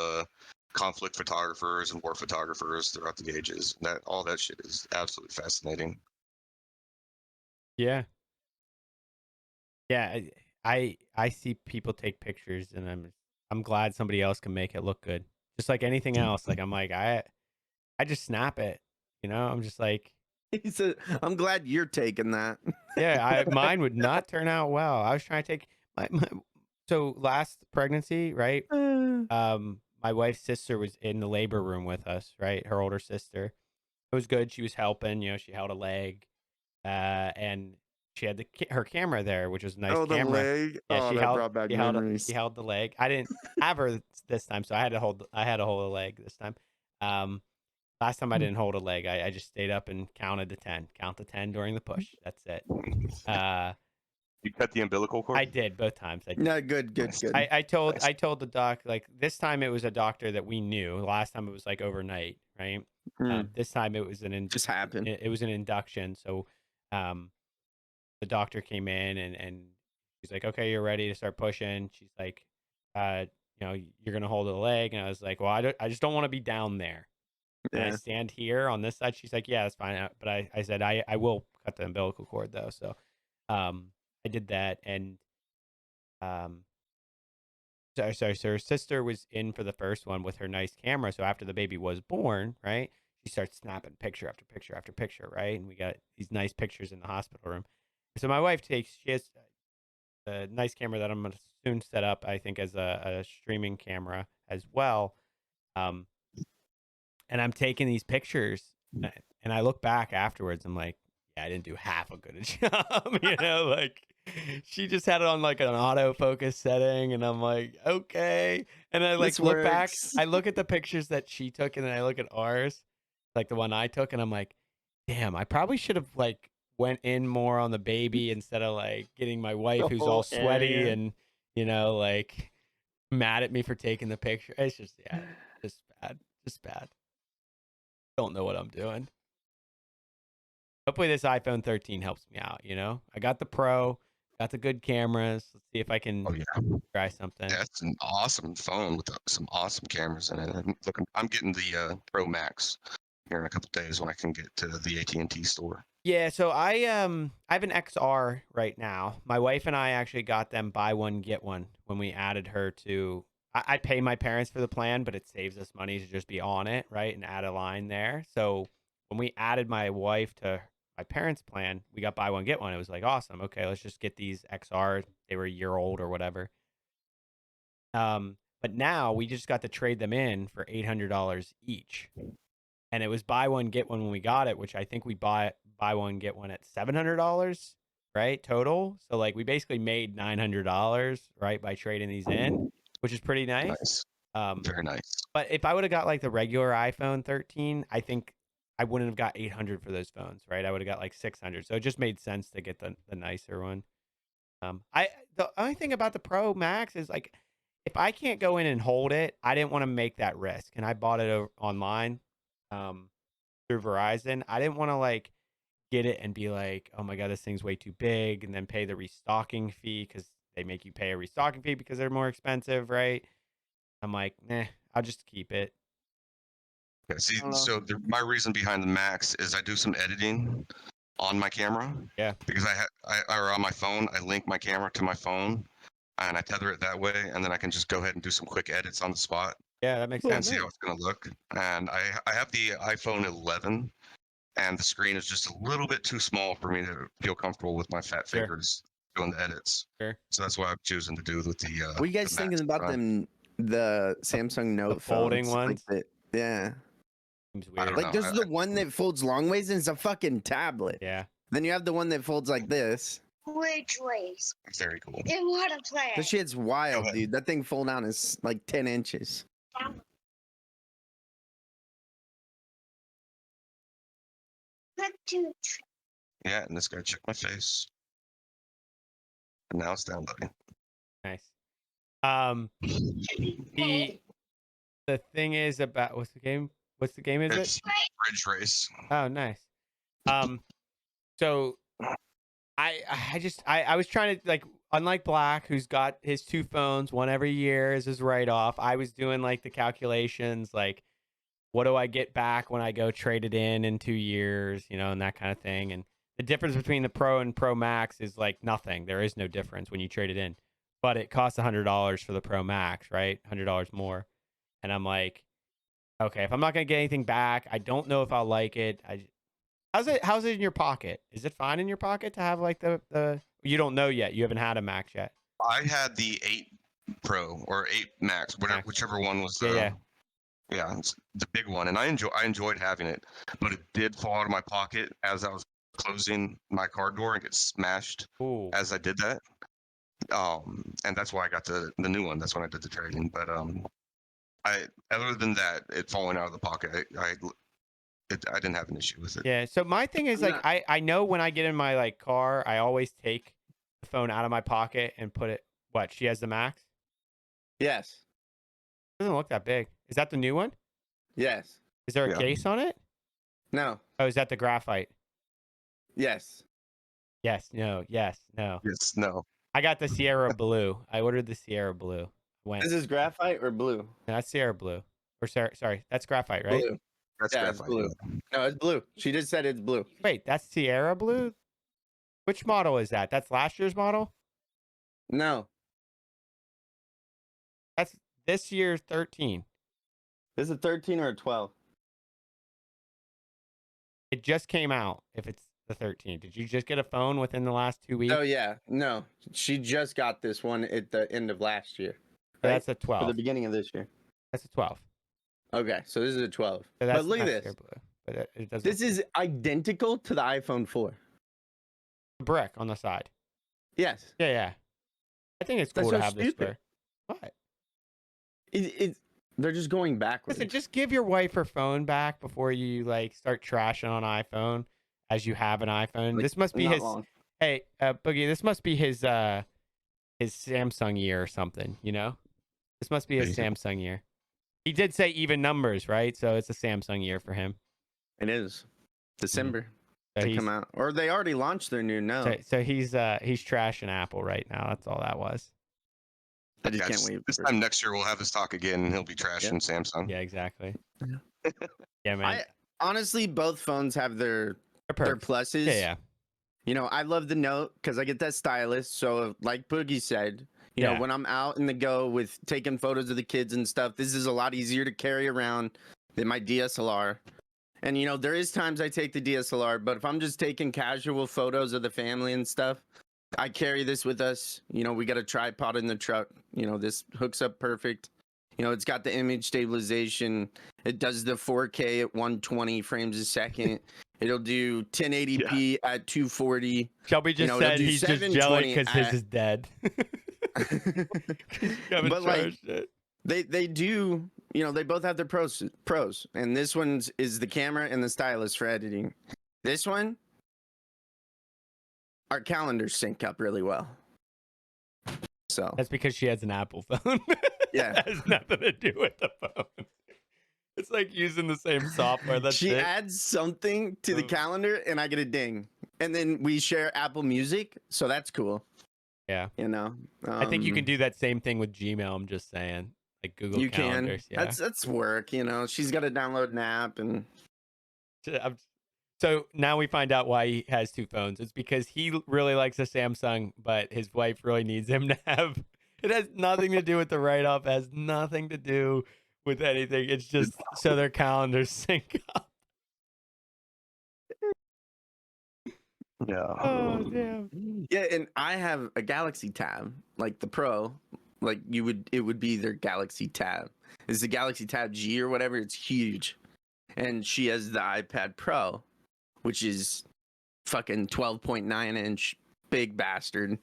conflict photographers and war photographers throughout the ages. All that shit is absolutely fascinating. Yeah. Yeah. I see people take pictures, and I'm glad somebody else can make it look good. Just like anything else. Like I'm like I just snap it. I'm just like, He said, I'm glad you're taking that. yeah, mine would not turn out well. I was trying to take my so last pregnancy, right? my wife's sister was in the labor room with us, right? Her older sister. It was good. She was helping. She held a leg, and she had her camera there, which was a nice Oh, the camera. leg. Yeah, Oh, that brought back memories. she held the leg. I didn't have her this time, so I had to hold a leg this time. Last time I didn't hold a leg. I just stayed up and counted to 10. Count to 10 during the push. That's it. You cut the umbilical cord? I did both times. I did. No, good. I told the doc, like, this time it was a doctor that we knew. Last time it was like overnight, right? This time it was just happened. It was an induction. So the doctor came in and she's like, okay, you're ready to start pushing. She's like, you're gonna hold a leg. And I was like, well, I just don't want to be down there. And I stand here on this side. She's like, yeah, that's fine. But I said, I will cut the umbilical cord though. So I did that. And so her sister was in for the first one with her nice camera. So after the baby was born, right, she starts snapping picture after picture after picture, right? And we got these nice pictures in the hospital room. So my wife she has a nice camera that I'm going to soon set up, I think, as a streaming camera as well. And I'm taking these pictures, and I look back afterwards. I'm like, yeah, I didn't do half a good job. Like she just had it on like an autofocus setting, and I'm like, okay. And I like look back. I look at the pictures that she took, and then I look at ours, like the one I took, and I'm like, damn, I probably should have like went in more on the baby instead of like getting my wife who's all sweaty and like mad at me for taking the picture. It's just just bad. Don't know what I'm doing. Hopefully this iPhone 13 helps me out. I got the Pro, got the good cameras. Let's see if I can try something. That's an awesome phone with some awesome cameras in it. I'm getting the Pro Max here in a couple days when I can get to the AT&T store. Yeah, so I have an XR right now. My wife and I actually got them buy one get one when we added her to. I pay my parents for the plan, but it saves us money to just be on it, right, and add a line there. So when we added my wife to my parents' plan, we got buy one get one. It was like awesome. Okay, let's just get these XR. They were a year old or whatever. But now we just got to trade them in for $800 each. And it was buy one get one when we got it, which I think we buy one get one at $700, right, total. So like we basically made $900, right, by trading these in, which is pretty nice. Very nice. But if I would have got like the regular iPhone 13, I think I wouldn't have got 800 for those phones, right? I would have got like 600. So it just made sense to get the nicer one. The only thing about the Pro Max is like if I can't go in and hold it, I didn't want to make that risk, and I bought it online through Verizon. I didn't want to like get it and be like, oh my god, this thing's way too big, and then pay the restocking fee because they make you pay a restocking fee because they're more expensive, right? I'm like, nah, I'll just keep it. Yeah, see, so my reason behind the Max is I do some editing on my camera. Yeah. Because or on my phone, I link my camera to my phone, and I tether it that way, and then I can just go ahead and do some quick edits on the spot. Yeah, that makes sense. And see how it's gonna look. And I have the iPhone 11, and the screen is just a little bit too small for me to feel comfortable with my fat fingers doing the edits. Sure. So that's what I'm choosing to do with the. What are you guys thinking about the Samsung Note the folding phones? ones? Yeah. Seems weird. Like there's the one that folds long ways and it's a fucking tablet. Yeah. Then you have the one that folds like this. Which ways? Very cool. In what a plan? That shit's wild, dude. That thing fold down is like 10 inches. Yeah, and this guy checked my face. And now it's downloading. Nice. The thing is about what's the game? What's the game? Is it Bridge Race? Oh, nice. So I was trying to like, unlike Black, who's got his two phones, one every year as his write-off. I was doing like the calculations, like what do I get back when I go trade it in 2 years, and that kind of thing. And the difference between the Pro and Pro Max is like nothing. There is no difference when you trade it in, but it costs $100 for the Pro Max, right? $100 more. And I'm like, okay, if I'm not gonna get anything back, I don't know if I'll like it. How's it in your pocket? Is it fine in your pocket to have like the? You don't know yet. You haven't had a Max yet. I had the Pro or 8 Max, whatever, Max. whichever one was. Yeah. Yeah, it's the big one, and I enjoyed having it, but it did fall out of my pocket as I was closing my car door and get smashed Ooh. as I did that. And that's why I got the new one. That's when I did the trading. But I other than that, it falling out of the pocket, I didn't have an issue with it. Yeah. So my thing is like Yeah. I know when I get in my like car, I always take the phone out of my pocket and put it. What? She has the Max. Yes. Doesn't look that big. Is that the new one? Yes. Is there a Yeah. case on it? No. Oh, is that the graphite? Yes. Yes. No. Yes. No. Yes, no. I got the Sierra Blue. I ordered the Sierra Blue. Went. Is this graphite or blue? No, that's Sierra Blue. Or sorry, that's graphite, right? Blue. That's Yeah, it's graphite. blue. No, it's blue. She just said it's blue. Wait, that's Sierra Blue? Which model is that? That's last year's model? No. That's this year's 13. This is a 13 or a 12. It just came out if it's the 13. Did you just get a phone within the last 2 weeks? Oh yeah. No. She just got this one at the end of last year. So Right? that's a Or 12. the beginning of this year. That's a 12. Okay, so this is a 12. So that's But look at not this. Sierra Blue. But it doesn't. This is identical to the iPhone 4. brick on the side. Yes. Yeah. I think it's That's cool to so have this stupid. for. What? They're just going backwards. Listen, just give your wife her phone back before you like start trashing on iPhone as you have an iPhone. Like, This must be not his. long. Hey, Boogie, this must be his Samsung year or something. You know, this must be his Maybe. Samsung year. He did say even numbers, right? So it's a Samsung year for him. It is December. So They he's, come out, or they already launched their new note. so he's trashing Apple right now. That's all that was. I just Yeah, can't wait. This time next year we'll have this talk again, and he'll be trashing Samsung. Yeah, exactly. Yeah. Yeah, man. Honestly, both phones have their They're perks. pluses. Yeah. You know, I love the Note because I get that stylus. So, like Boogie said, you know, Yeah. when I'm out in the go with taking photos of the kids and stuff, this is a lot easier to carry around than my DSLR. And you know, there is times I take the DSLR, but if I'm just taking casual photos of the family and stuff, I carry this with us. You know, we got a tripod in the truck. You know, this hooks up perfect. You know, it's got the image stabilization. It does the 4K at 120 frames a second. It'll do 1080p at 240. Shelby just know, it'll said do he's just 720 jealous because his at- is dead. You haven't But, like, charged it. They do, you know, they both have their pros. And this one's is the camera and the stylus for editing. This one, our calendars sync up really well. So That's because she has an Apple phone. Yeah. It has nothing to do with the phone. It's like using the same software. That's she it. adds something to the Oh. calendar and I get a ding. And then we share Apple Music, so that's cool. Yeah. You know. I think you can do that same thing with Gmail. I'm just saying, like Google You Calendars. can. Yeah. That's work, you know. She's got to download an app and So now we find out why he has two phones. It's because he really likes a Samsung, but his wife really needs him to have. It has nothing to do with the write-off. It has nothing to do with anything. It's just so their calendars sync up. Yeah. Oh damn. yeah, and I have a Galaxy Tab, like the Pro. Like it would be their Galaxy Tab. It's the Galaxy Tab G or whatever. It's huge, and she has the iPad Pro, which is fucking 12.9 inch, big bastard.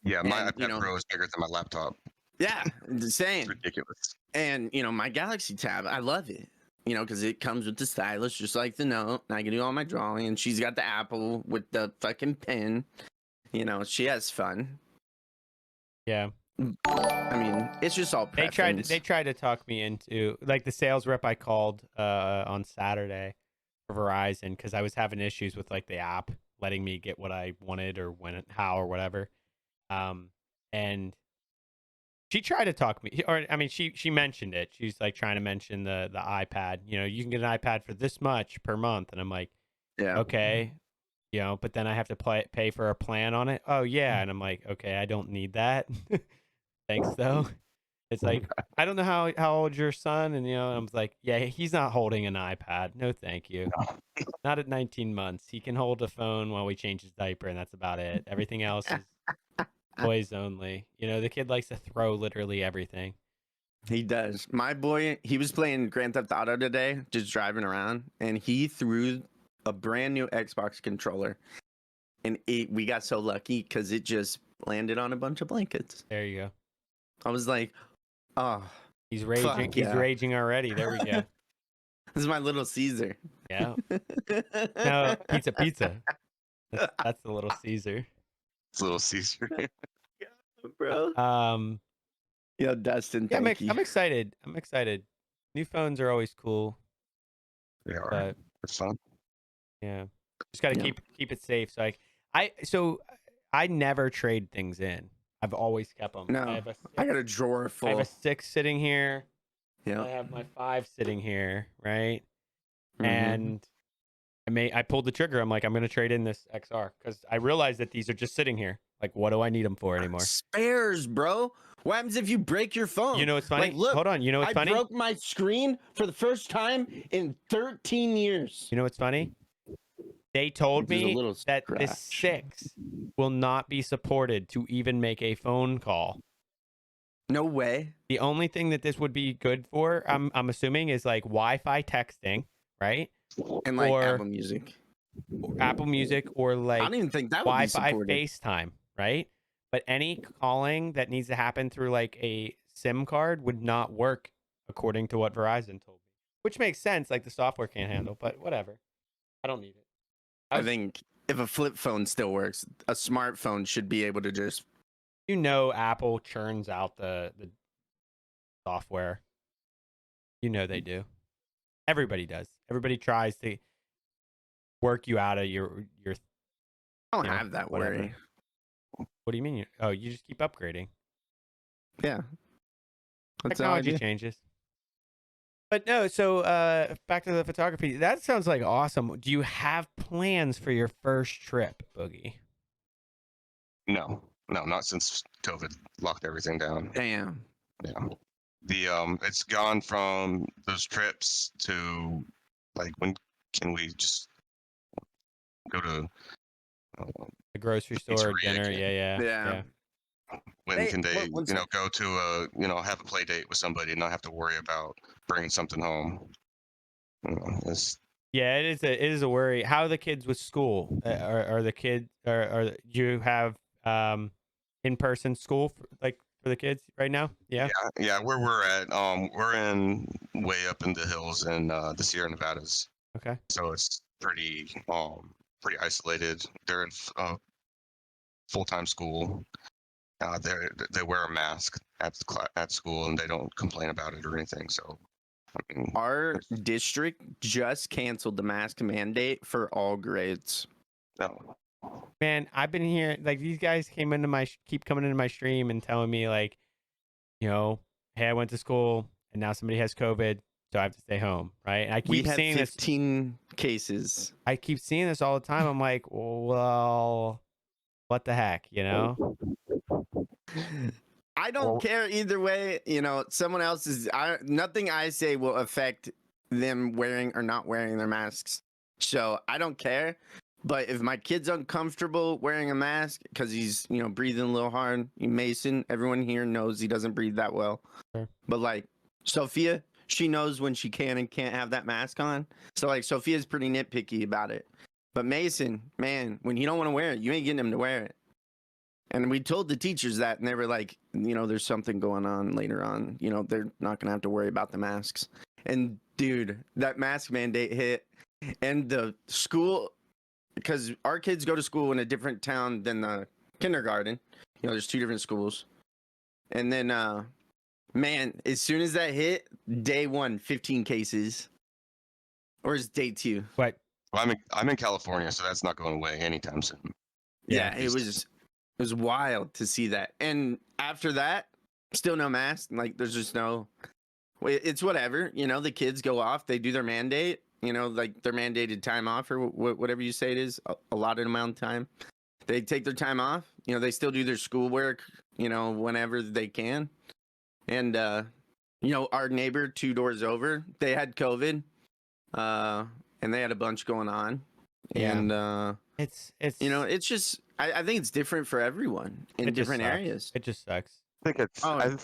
Yeah, my And, iPad you know- Pro is bigger than my laptop. Yeah, the same. It's ridiculous. And you know, my Galaxy Tab, I love it. You know, because it comes with the stylus, just like the Note. And I can do all my drawing, and she's got the Apple with the fucking pen. You know, she has fun. Yeah. I mean, it's just all preference. They tried to talk me into, like, the sales rep I called on Saturday for Verizon because I was having issues with like the app letting me get what I wanted or how or whatever. And she tried to talk me, or I mean, she mentioned it. She's like trying to mention the iPad. You know, you can get an iPad for this much per month, and I'm like, Yeah. okay, you know, but then I have to pay for a plan on it. Oh yeah, and I'm like, okay, I don't need that. Thanks though. It's like, I don't know how old your son, and you know, I was like, yeah, he's not holding an iPad. No, thank you. Not at 19 months. He can hold a phone while we change his diaper, and that's about it. Everything else is Toys only. You know, the kid likes to throw literally everything. He does. My boy, he was playing Grand Theft Auto today, just driving around, and he threw a brand new Xbox controller. And we got so lucky because it just landed on a bunch of blankets. There you go. I was like, oh, He's raging. Fuck He's yeah. raging already. There we go. this is my little Caesar. Yeah. No, pizza. That's the little Caesar. It's Little Caesar. Bro. Yo, Dustin, Yeah, thank you. I'm excited. I'm excited. New phones are always cool, They are. but It's fun. yeah, just got to Yeah. keep it safe. So I never trade things in. I've always kept them. No, I got a drawer I full. have a 6 sitting here. Yeah. I have my 5 sitting here, right? Mhm. And I pulled the trigger. I'm like, I'm gonna trade in this XR because I realized that these are just sitting here. Like, what do I need them for anymore? Spares, bro. What happens if you break your phone? You know what's funny? Like, look, Hold on. You know what's I funny? broke my screen for the first time in 13 years. You know what's funny? They told There's a me little that the scratch. 6 will not be supported to even make a phone call. No way. The only thing that this would be good for, I'm assuming, is like Wi-Fi texting, right? And like Or Apple Music. Apple Music, or I like don't even think that would be Wi-Fi supported. FaceTime, right? But any calling that needs to happen through like a SIM card would not work, according to what Verizon told me. Which makes sense, like the software can't handle, but whatever. I don't need it. I think if a flip phone still works, a smartphone should be able to just. You know, Apple churns out the software. You know they do. Everybody does. Everybody tries to work you out of your. I don't You know, have that whatever. worry. What do you mean? Oh, you just keep upgrading. Yeah. That's all I Technology do. changes. But no, so back to the photography. That sounds like awesome. Do you have plans for your first trip, Boogie? No, not since COVID locked everything down. Damn. Yeah. It's gone from those trips to like, when can we just go to The grocery store, pizzeria dinner. again? Yeah. When Hey, can they, one sec. go to have a play date with somebody and not have to worry about bringing something home? It's Yeah, it is a worry. How are the kids with school? Are the kids do you have in person school for the kids right now? Yeah. yeah, where we're at, we're in way up in the hills in the Sierra Nevadas, Okay. so it's pretty isolated. They're in full-time school. They wear a mask at school, and they don't complain about it or anything. So, I mean, Our district just canceled the mask mandate for all grades. no. Man, I've been here. Like, these guys keep coming into my stream and telling me, like, hey, I went to school and now somebody has COVID, so I have to stay home, right? And I We keep had seeing this. 15 cases. I keep seeing this all the time. I'm like, well, what the heck, I don't care either way. Someone else's. Nothing I say will affect them wearing or not wearing their masks. So I don't care. But if my kid's uncomfortable wearing a mask because he's, breathing a little hard, Mason, everyone here knows he doesn't breathe that well. Sure. But like Sophia, she knows when she can and can't have that mask on. So like Sophia's pretty nitpicky about it. But Mason, man, when you don't want to wear it, you ain't getting him to wear it. And we told the teachers that, and they were like, there's something going on later on. They're not going to have to worry about the masks. And dude, that mask mandate hit. And the school, because our kids go to school in a different town than the kindergarten. There's 2 different schools. And then, man, as soon as that hit, day 1, 15 cases. Or is day 2? What? Well, I'm in California, so that's not going away anytime soon. Yeah, it was wild to see that. And after that, still no mask. Like, there's just no. It's whatever. The kids go off. They do their mandate. Like their mandated time off or whatever you say it is, allotted amount of time. They take their time off. They still do their schoolwork. Whenever they can. And our neighbor 2 doors over, they had COVID, and they had a bunch going on. Yeah. And It's it's just I think it's different for everyone in it just different sucks. areas. It just sucks. I think it's Oh,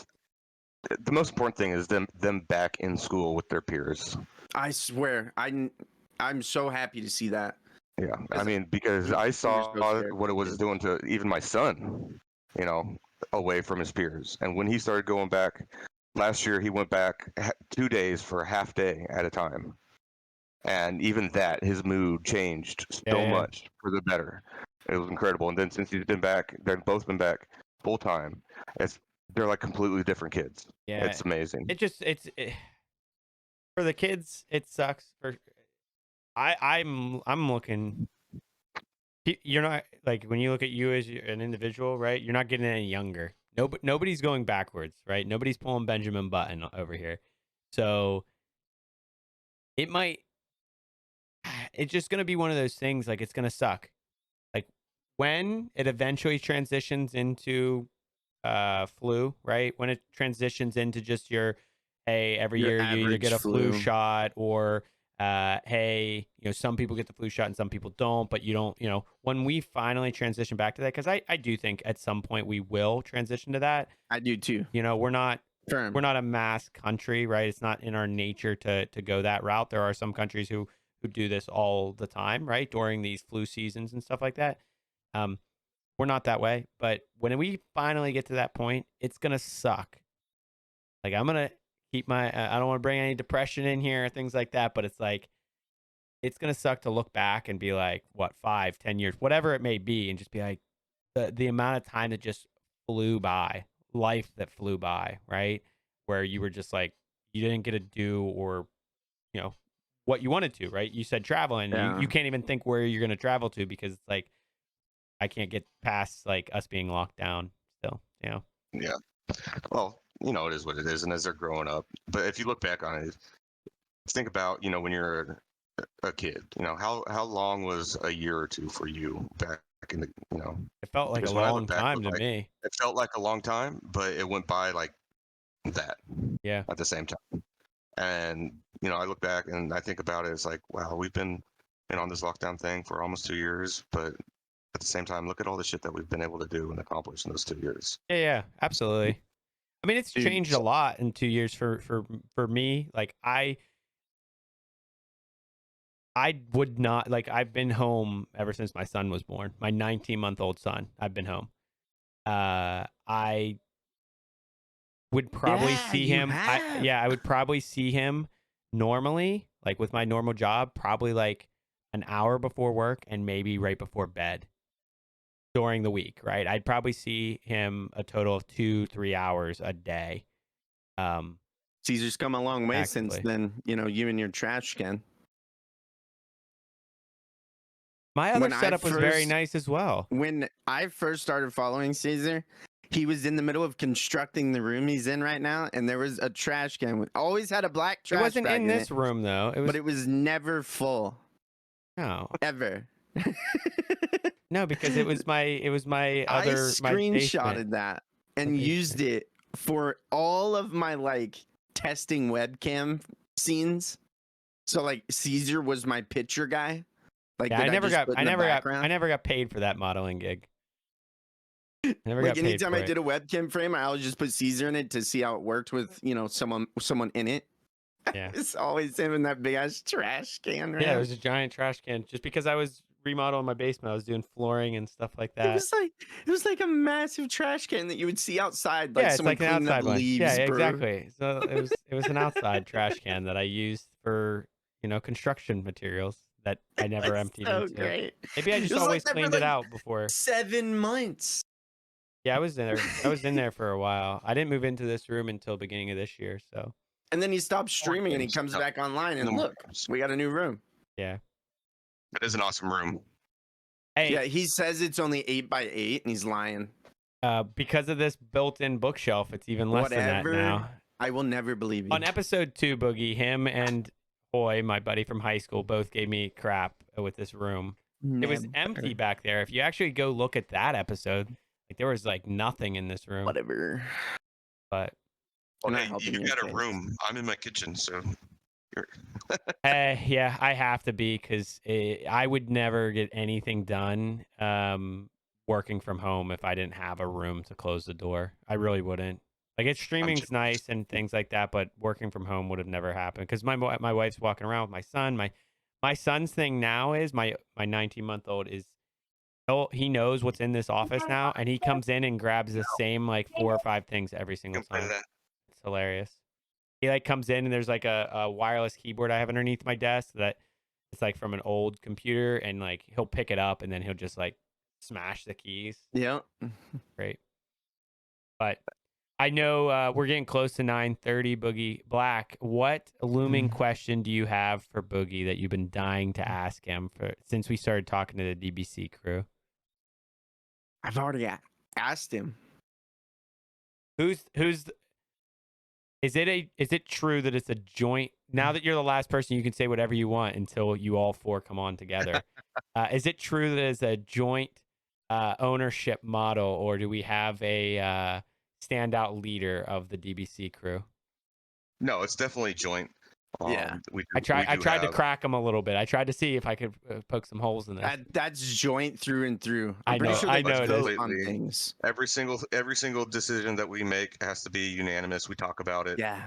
the most important thing is them back in school with their peers. I swear, I'm so happy to see that. Yeah, I Because mean, because I you're saw so scared what it for was kids. doing to even my son, away from his peers. And when he started going back last year, he went back 2 days for a half day at a time. And even that, his mood changed so Yeah. much for the better. It was incredible. And then since he's been back, they've both been back full time. They're like completely different kids. Yeah. It's amazing. For the kids, it sucks. I'm looking. You're not like when you look at you as an individual, right? You're not getting any younger. Nobody's going backwards, right? Nobody's pulling Benjamin Button over here. So it might. It's just gonna be one of those things. Like it's gonna suck. Like when it eventually transitions into flu, right? When it transitions into just hey, every Your year you either get average a flu flu. shot or hey, some people get the flu shot and some people don't, but you don't, when we finally transition back to that, because I do think at some point we will transition to that. I do too. We're not Firm. a mass country, right? It's not in our nature to go that route. There are some countries who do this all the time, right? During these flu seasons and stuff like that. We're not that way, but when we finally get to that point, it's gonna suck. Like I'm gonna keep I don't want to bring any depression in here, things like that, but it's like it's gonna suck to look back and be like, what, 5-10 years, whatever it may be, and just be like the amount of time that just flew by, life that flew by, right? Where you were just like you didn't get to do or what you wanted to, right? You said traveling, Yeah. you can't even think where you're gonna travel to because it's like I can't get past like us being locked down still, Yeah. Well, it is what it is, and as they're growing up. But if you look back on it, think about when you're a kid. How long was a year or two for you back in the It felt like a because when I long look back, time to me. it felt like a long time, but it went by like that. Yeah. At the same time, and I look back and I think about it. It's like, wow, we've been on this lockdown thing for almost 2 years, but at the same time, look at all the shit that we've been able to do and accomplish in those 2 years. Yeah, absolutely. I mean, it's Dude, changed a lot in 2 years for me. Like I would not like I've been home ever since my son was born. My 19-month-old son. I've been home. I would probably see him. I would probably see him normally, like with my normal job, probably like an hour before work and maybe right before bed during the week, right? I'd probably see him a total of 2-3 hours a day. Caesar's come a long way Actively. since then. You and your trash can. My other When I setup was very first- nice as well. When I first started following Caesar, he was in the middle of constructing the room he's in right now, and there was a trash can. Always had a black trash It wasn't bag in this room though. It was but it was never full no, ever. no, because it was my I other my screenshotted basement. that and My used it for all of my like testing webcam scenes. So like Caesar was my picture guy. Like Yeah, I never got paid for that modeling gig. I never like got paid anytime for I it. did a webcam frame, I always just put Caesar in it to see how it worked with someone in it. Yeah. It's always him in that big ass trash can. Right? Yeah, it was a giant trash can. Just because I was remodeling my basement, I was doing flooring and stuff like that. It was like a massive trash can that you would see outside. Like yeah, it's someone like an cleaning up outside one. leaves, Yeah, bro. exactly. So it was an outside trash can that I used for construction materials that I never That's emptied so into. great. Maybe I It just was like always that for, cleaned like, it out before. 7 months. Yeah, I was in there. I was in there for a while. I didn't move into this room until beginning of this year. So And then he stops streaming and he comes back online and look, we got a new room. yeah. It is an awesome room. Hey, Yeah, he says it's only 8x8 and he's lying. because of this built-in bookshelf, it's even less than that now. I will never believe you. On episode 2, Boogie, him and Hoy, my buddy from high school, both gave me crap with this room. It was empty back there. If you actually go look at that episode, like there was like nothing in this room. Whatever. But Well, Not hey, helping you your got a case. room. I'm in my kitchen, so Yeah, I have to be because I would never get anything done working from home if I didn't have a room to close the door. I really wouldn't. Like, it's I'm streaming's nice jealous. and things like that, but working from home would have never happened because my wife's walking around with my son. My son's thing now is my 19-month-old is he knows what's in this office now, and he comes in and grabs the same like 4 or 5 things every single You can play time. that. It's hilarious. He like comes in and there's like a wireless keyboard I have underneath my desk that it's like from an old computer, and like he'll pick it up and then he'll just like smash the keys. Yeah. Great. But I know we're getting close to 9:30. Boogie Black, what looming question do you have for Boogie that you've been dying to ask him since we started talking to the DBC crew? I've already asked him. Who's is it true that it's a joint? Now that you're the last person, you can say whatever you want until you all four come on together. Is it true that it's a joint ownership model, or do we have a standout leader of the DBC crew? No, it's definitely joint. Yeah. I tried to have, crack him a little bit. I tried to see if I could poke some holes in this. That's joint through and through. I I'm pretty know- sure I they know it vote is. on things. every single decision that we make has to be unanimous. We talk about it Yeah.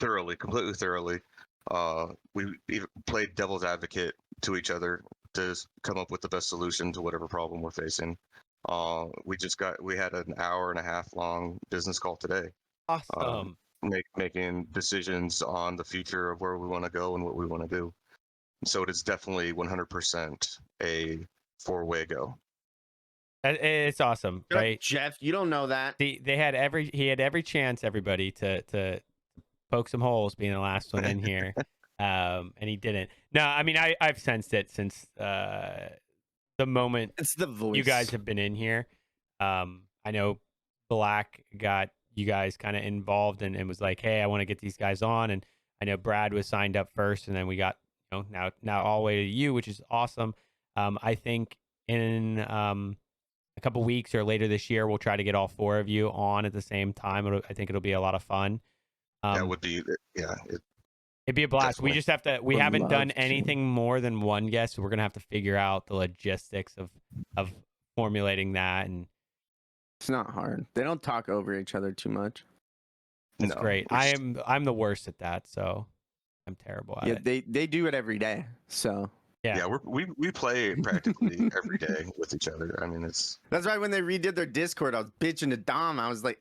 completely thoroughly. We even played devil's advocate to each other to come up with the best solution to whatever problem we're facing. We had an hour and a half long business call today, Awesome. making decisions on the future of where we want to go and what we want to do. So it is definitely 100% a four-way go. It's awesome, Shut up, right? Jeff, you don't know that. He had every chance, everybody, to poke some holes being the last one in here. And he didn't. No, I mean I've sensed it since the moment It's the voice. you guys have been in here. I know Black got you guys kind of involved and was like, hey, I want to get these guys on. And I know Brad was signed up first, and then we got now all the way to you, which is awesome. I think in a couple weeks or later this year, we'll try to get all four of you on at the same time. I think it'll be a lot of fun. That would be, It'd be a blast. Definitely. We just have to. We Would haven't love done to. anything more than one guest, so we're gonna have to figure out the logistics of formulating that, and It's not hard. They don't talk over each other too much. it's No, great. we're just- I'm the worst at that, so I'm terrible at Yeah, it. they do it every day. So Yeah. Yeah, we play practically every day with each other. I mean, it's that's why when they redid their Discord, I was bitching to Dom. I was like,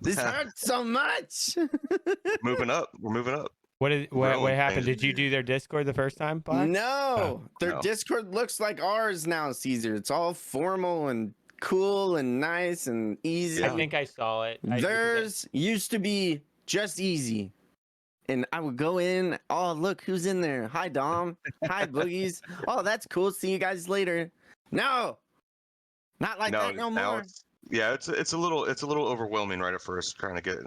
this hurts so much. moving up. We're moving up. What Really happened? changed Did you it. do their Discord the first time, Black? No, their No. Discord looks like ours now, Caesar. It's all formal and cool and nice and easy. I think I saw it. Theirs used to be just easy. And I would go in. Oh, look who's in there. Hi, Dom. Hi, Boogies. Oh, that's cool. See you guys later. No, not like that no now more. it's a little overwhelming right at first, trying to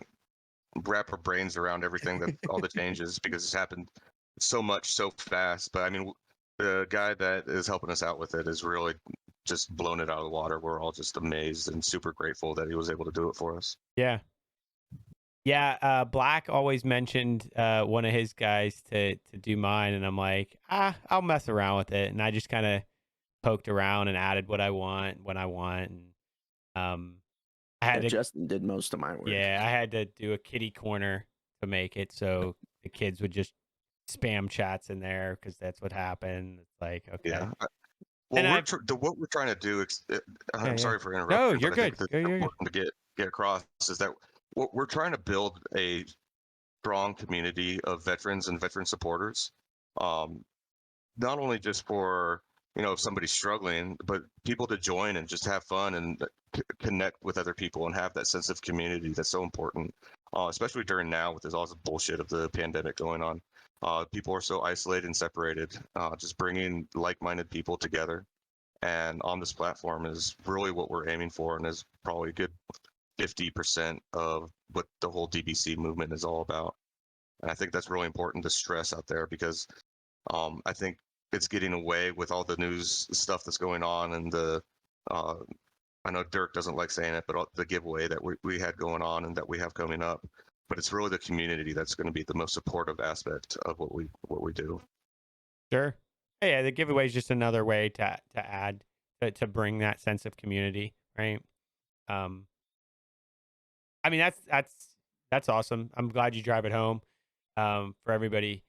wrap our brains around everything that all the changes, because it's happened so much so fast. But I mean, the guy that is helping us out with it is really just blown it out of the water. We're all just amazed and super grateful that he was able to do it for us. Yeah. Yeah, Black always mentioned one of his guys to do mine, and I'm like, I'll mess around with it, and I just kind of poked around and added what I want when I want, and I had to, Justin did most of my work. yeah, I had to do a kitty corner to make it so the kids would just spam chats in there because that's what happened. It's like, okay, Yeah. And Well, what we're trying to do. I'm yeah. sorry for interrupting. No, but you're I think good. that's You're important to get across is that we're trying to build a strong community of veterans and veteran supporters. Not only just for if somebody's struggling, but people to join and just have fun and connect with other people and have that sense of community that's so important, especially during now with all this bullshit of the pandemic going on. People are so isolated and separated. Just bringing like-minded people together and on this platform is really what we're aiming for, and is probably a good 50% of what the whole DBC movement is all about. And I think that's really important to stress out there, because I think it's getting away with all the news stuff that's going on, and I know Dirk doesn't like saying it, but the giveaway that we had going on and that we have coming up. but it's really the community that's going to be the most supportive aspect of what we do. Sure. Yeah, the giveaway is just another way to add to bring that sense of community, right? Um, I mean that's awesome. I'm glad you drive it home. For everybody.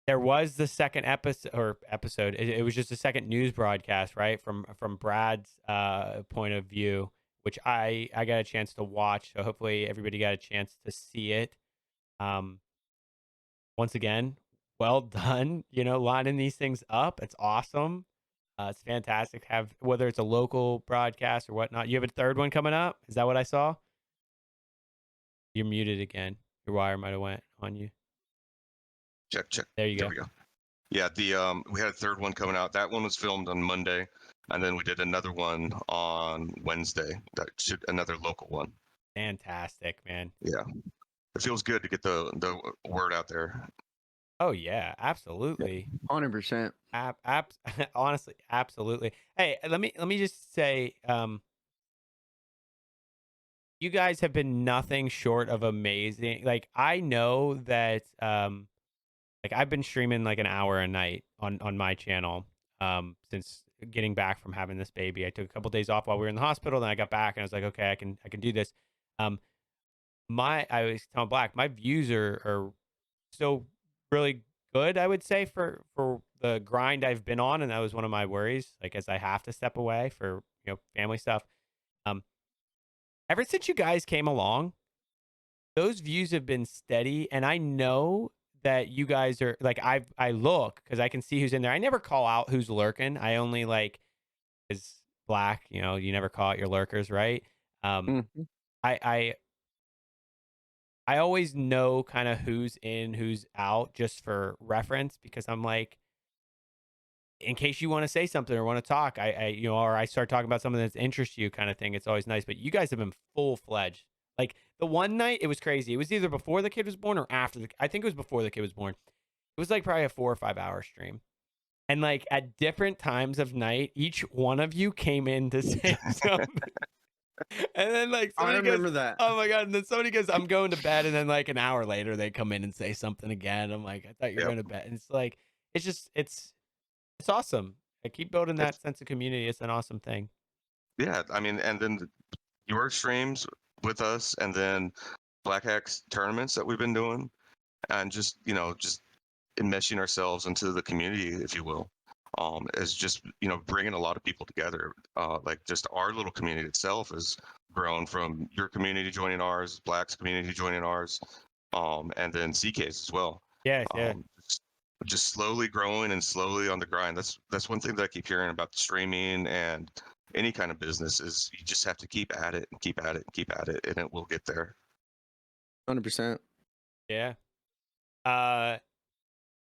There was the second episode. It was just a second news broadcast, right? From Brad's point of view, which I got a chance to watch. So hopefully everybody got a chance to see it. Um, Once again, well done. You know, lining these things up. It's awesome. It's fantastic. Have whether it's a local broadcast or whatnot. You have a third one coming up. Is that what I saw? You're muted again. Your wire might have went on you. Check. There you There go. we go. Yeah, we had a third one coming out. That one was filmed on Monday, and then we did another one on Wednesday. Another local one. Fantastic, man. Yeah, it feels good to get the word out there. Oh yeah, absolutely. 100%. Honestly, absolutely. Hey, let me just say, you guys have been nothing short of amazing. Like I know that, like I've been streaming like an hour a night on my channel, since getting back from having this baby. I took a couple days off while we were in the hospital, then I got back and I was like, okay, I can do this. Um, I was telling Black, my views are still really good, I would say, for the grind I've been on, and that was one of my worries, like as I have to step away for family stuff. Um, Ever since you guys came along, those views have been steady, and I know that you guys are like I look because I can see who's in there. I never call out who's lurking. I only like is Black. You never call out your lurkers, right? Mhm. I I always know kind of who's in, who's out, just for reference, because I'm like, in case you want to say something or want to talk, or I start talking about something that interests you, kind of thing. It's always nice. But you guys have been full fledged. Like the one night, it was crazy. It was either before the kid was born or after I think it was before the kid was born. It was like probably a 4 or 5 hour stream. And like at different times of night, each one of you came in to say something. And then like I somebody goes, remember that. "Oh my god!" And then somebody goes, "I'm going to bed." And then like an hour later, they come in and say something again. I'm like, "I thought you were Yep. going to bed." And it's like, it's awesome. I keep building that sense of community. It's an awesome thing. Yeah, I mean, and then your streams with us, and then Black Axe tournaments that we've been doing, and just enmeshing ourselves into the community, if you will, is just bringing a lot of people together. Like just our little community itself has grown from your community joining ours, Black's community joining ours, and then CK's as well. Yes, yeah. Just slowly growing and slowly on the grind. That's one thing that I keep hearing about streaming and any kind of business is you just have to keep at it and keep at it and keep at it, and it will get there. 100%. Yeah.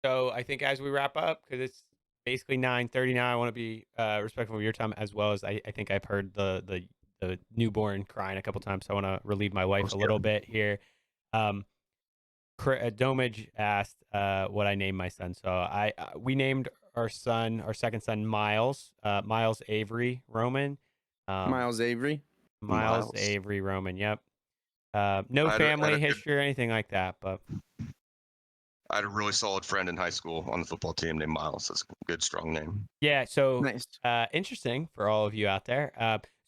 So I think as we wrap up, because it's basically 9:30 now, I want to be respectful of your time, as well as I think I've heard the newborn crying a couple times, so I want to relieve my wife a little bit here. Domage asked what I named my son, so we named our second son, Miles Avery Roman. Miles Avery. Miles Avery Roman. Yep. No I had family a history or anything like that, but I had a really solid friend in high school on the football team named Miles. That's a good, strong name. yeah. So Nice. interesting for all of you out there.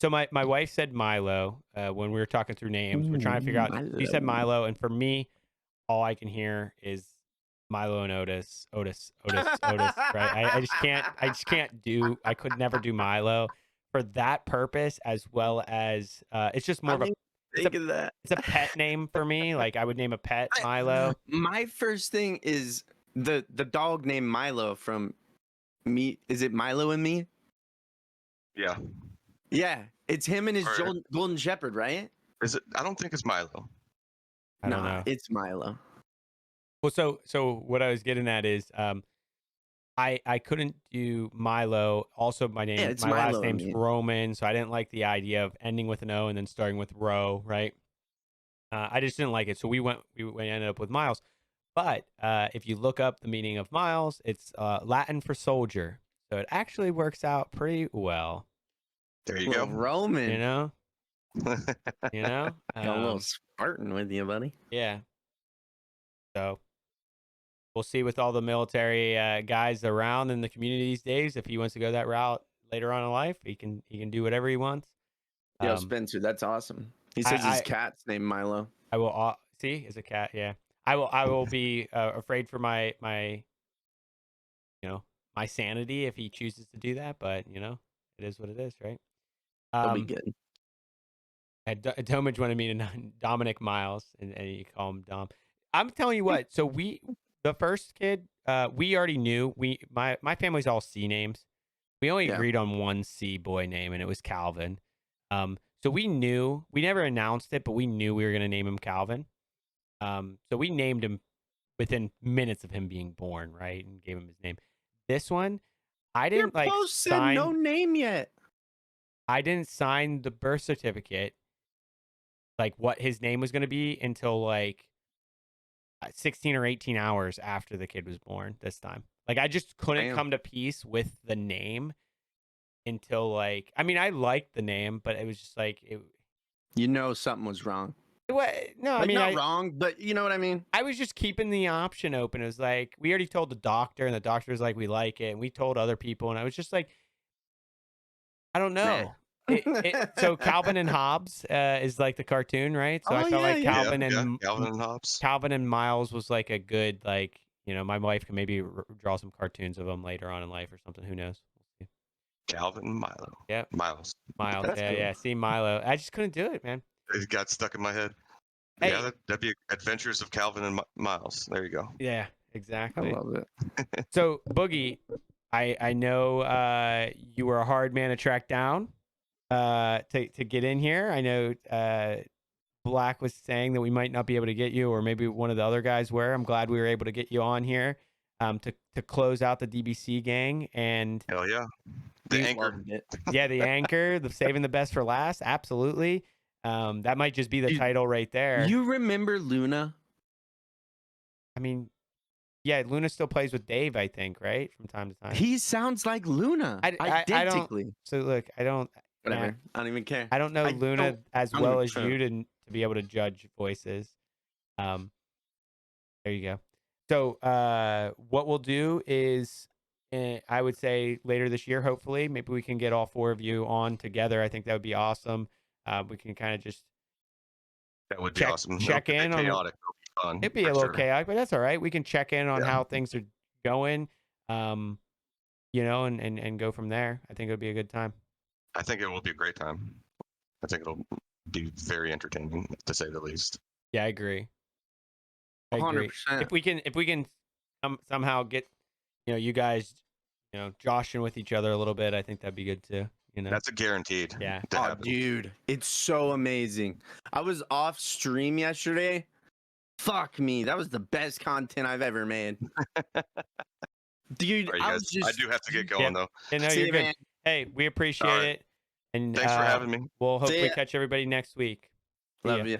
So my wife said Milo when we were talking through names. We're trying to figure out. She said Milo, and for me, all I can hear is Milo and Otis. Right? I just can't do. I could never do Milo for that purpose, as well as it's just more of a. Think of that. It's a pet name for me. Like I would name a pet Milo. My first thing is the dog named Milo from Me. Is it Milo and Me? Yeah. Yeah, it's him and his Or- golden shepherd, right? Is it? I don't think it's Milo. I don't know. It's Milo. Well, so what I was getting at is I couldn't do Milo. Also, my last Milo, name's man. Roman, so I didn't like the idea of ending with an O and then starting with Ro, right? I just didn't like it, so we ended up with Miles. But if you look up the meaning of Miles, it's Latin for soldier, so it actually works out pretty well. There you Well, go. Roman. You know, You know, Got a little Spartan with you, buddy. yeah. So we'll see with all the military guys around in the community these days. If he wants to go that route later on in life, he can do whatever he wants. Yo, Spencer, that's awesome. He I- says his I- cat's named Milo. I will see as a cat. Yeah, I will be afraid for my my sanity if he chooses to do that. But it is what it is, right? He'll be good. Domage wanted me to know Dominic Miles, and you call him Dom. I'm telling you what. So the first kid, we already knew. My family's all C names. We only agreed on one C boy name, and it was Calvin. So we knew. We never announced it, but we knew we were going to name him Calvin. So we named him within minutes of him being born, right, and gave him his name. This one, I didn't sign. No name yet. I didn't sign the birth certificate, like what his name was going to be, until like 16 or 18 hours after the kid was born this time. Like I just couldn't come to peace with the name until like, I mean, I liked the name, but it was just like, something was wrong. No, like, I mean, not wrong, but you know what I mean? I was just keeping the option open. It was like, we already told the doctor, and the doctor was like, we like it. And we told other people, and I was just like, I don't know. So Calvin and Hobbes is like the cartoon, right? So I felt like Calvin and Hobbes. Calvin and Miles was like a good, like, my wife can maybe draw some cartoons of them later on in life or something. Who knows? We'll see. Calvin and Milo. Yeah. Miles. Yeah, cool. Yeah. See, Milo. I just couldn't do it, man. It got stuck in my head. Hey. Yeah, that'd be Adventures of Calvin and Miles. There you go. Yeah, exactly. I love it. So, Boogie, I know you were a hard man to track down to get in here. I know Black was saying that we might not be able to get you, or maybe one of the other guys were. I'm glad we were able to get you on here to close out the DBC gang. And hell yeah, the anchor. Yeah, the anchor, the saving the best for last. Absolutely. That might just be the title right there. You remember Luna? I mean, yeah, Luna still plays with Dave, I think, right? From time to time. He sounds like Luna. Identically. So look, I don't. Whatever. Yeah, I don't even care. I don't know Luna as well as you to be able to judge voices. There you go. So what we'll do is, I would say later this year, hopefully, maybe we can get all four of you on together. I think that would be awesome. We can kind of just be awesome. Check in on chaotic. It'd be a little chaotic, but that's all right. We can check in on how things are going, and go from there. I think it would be a good time. I think it will be a great time. I think it'll be very entertaining, to say the least. Yeah, I agree. 100%. If we can somehow get you guys joshing with each other a little bit, I think that'd be good too. That's a guaranteed. Yeah. Oh, dude, it's so amazing. I was off stream yesterday. Fuck me, that was the best content I've ever made. Dude, I do have to get going though. No, you're good. Man. Hey, we appreciate it. And thanks for having me. We'll hopefully catch everybody next week. Love you.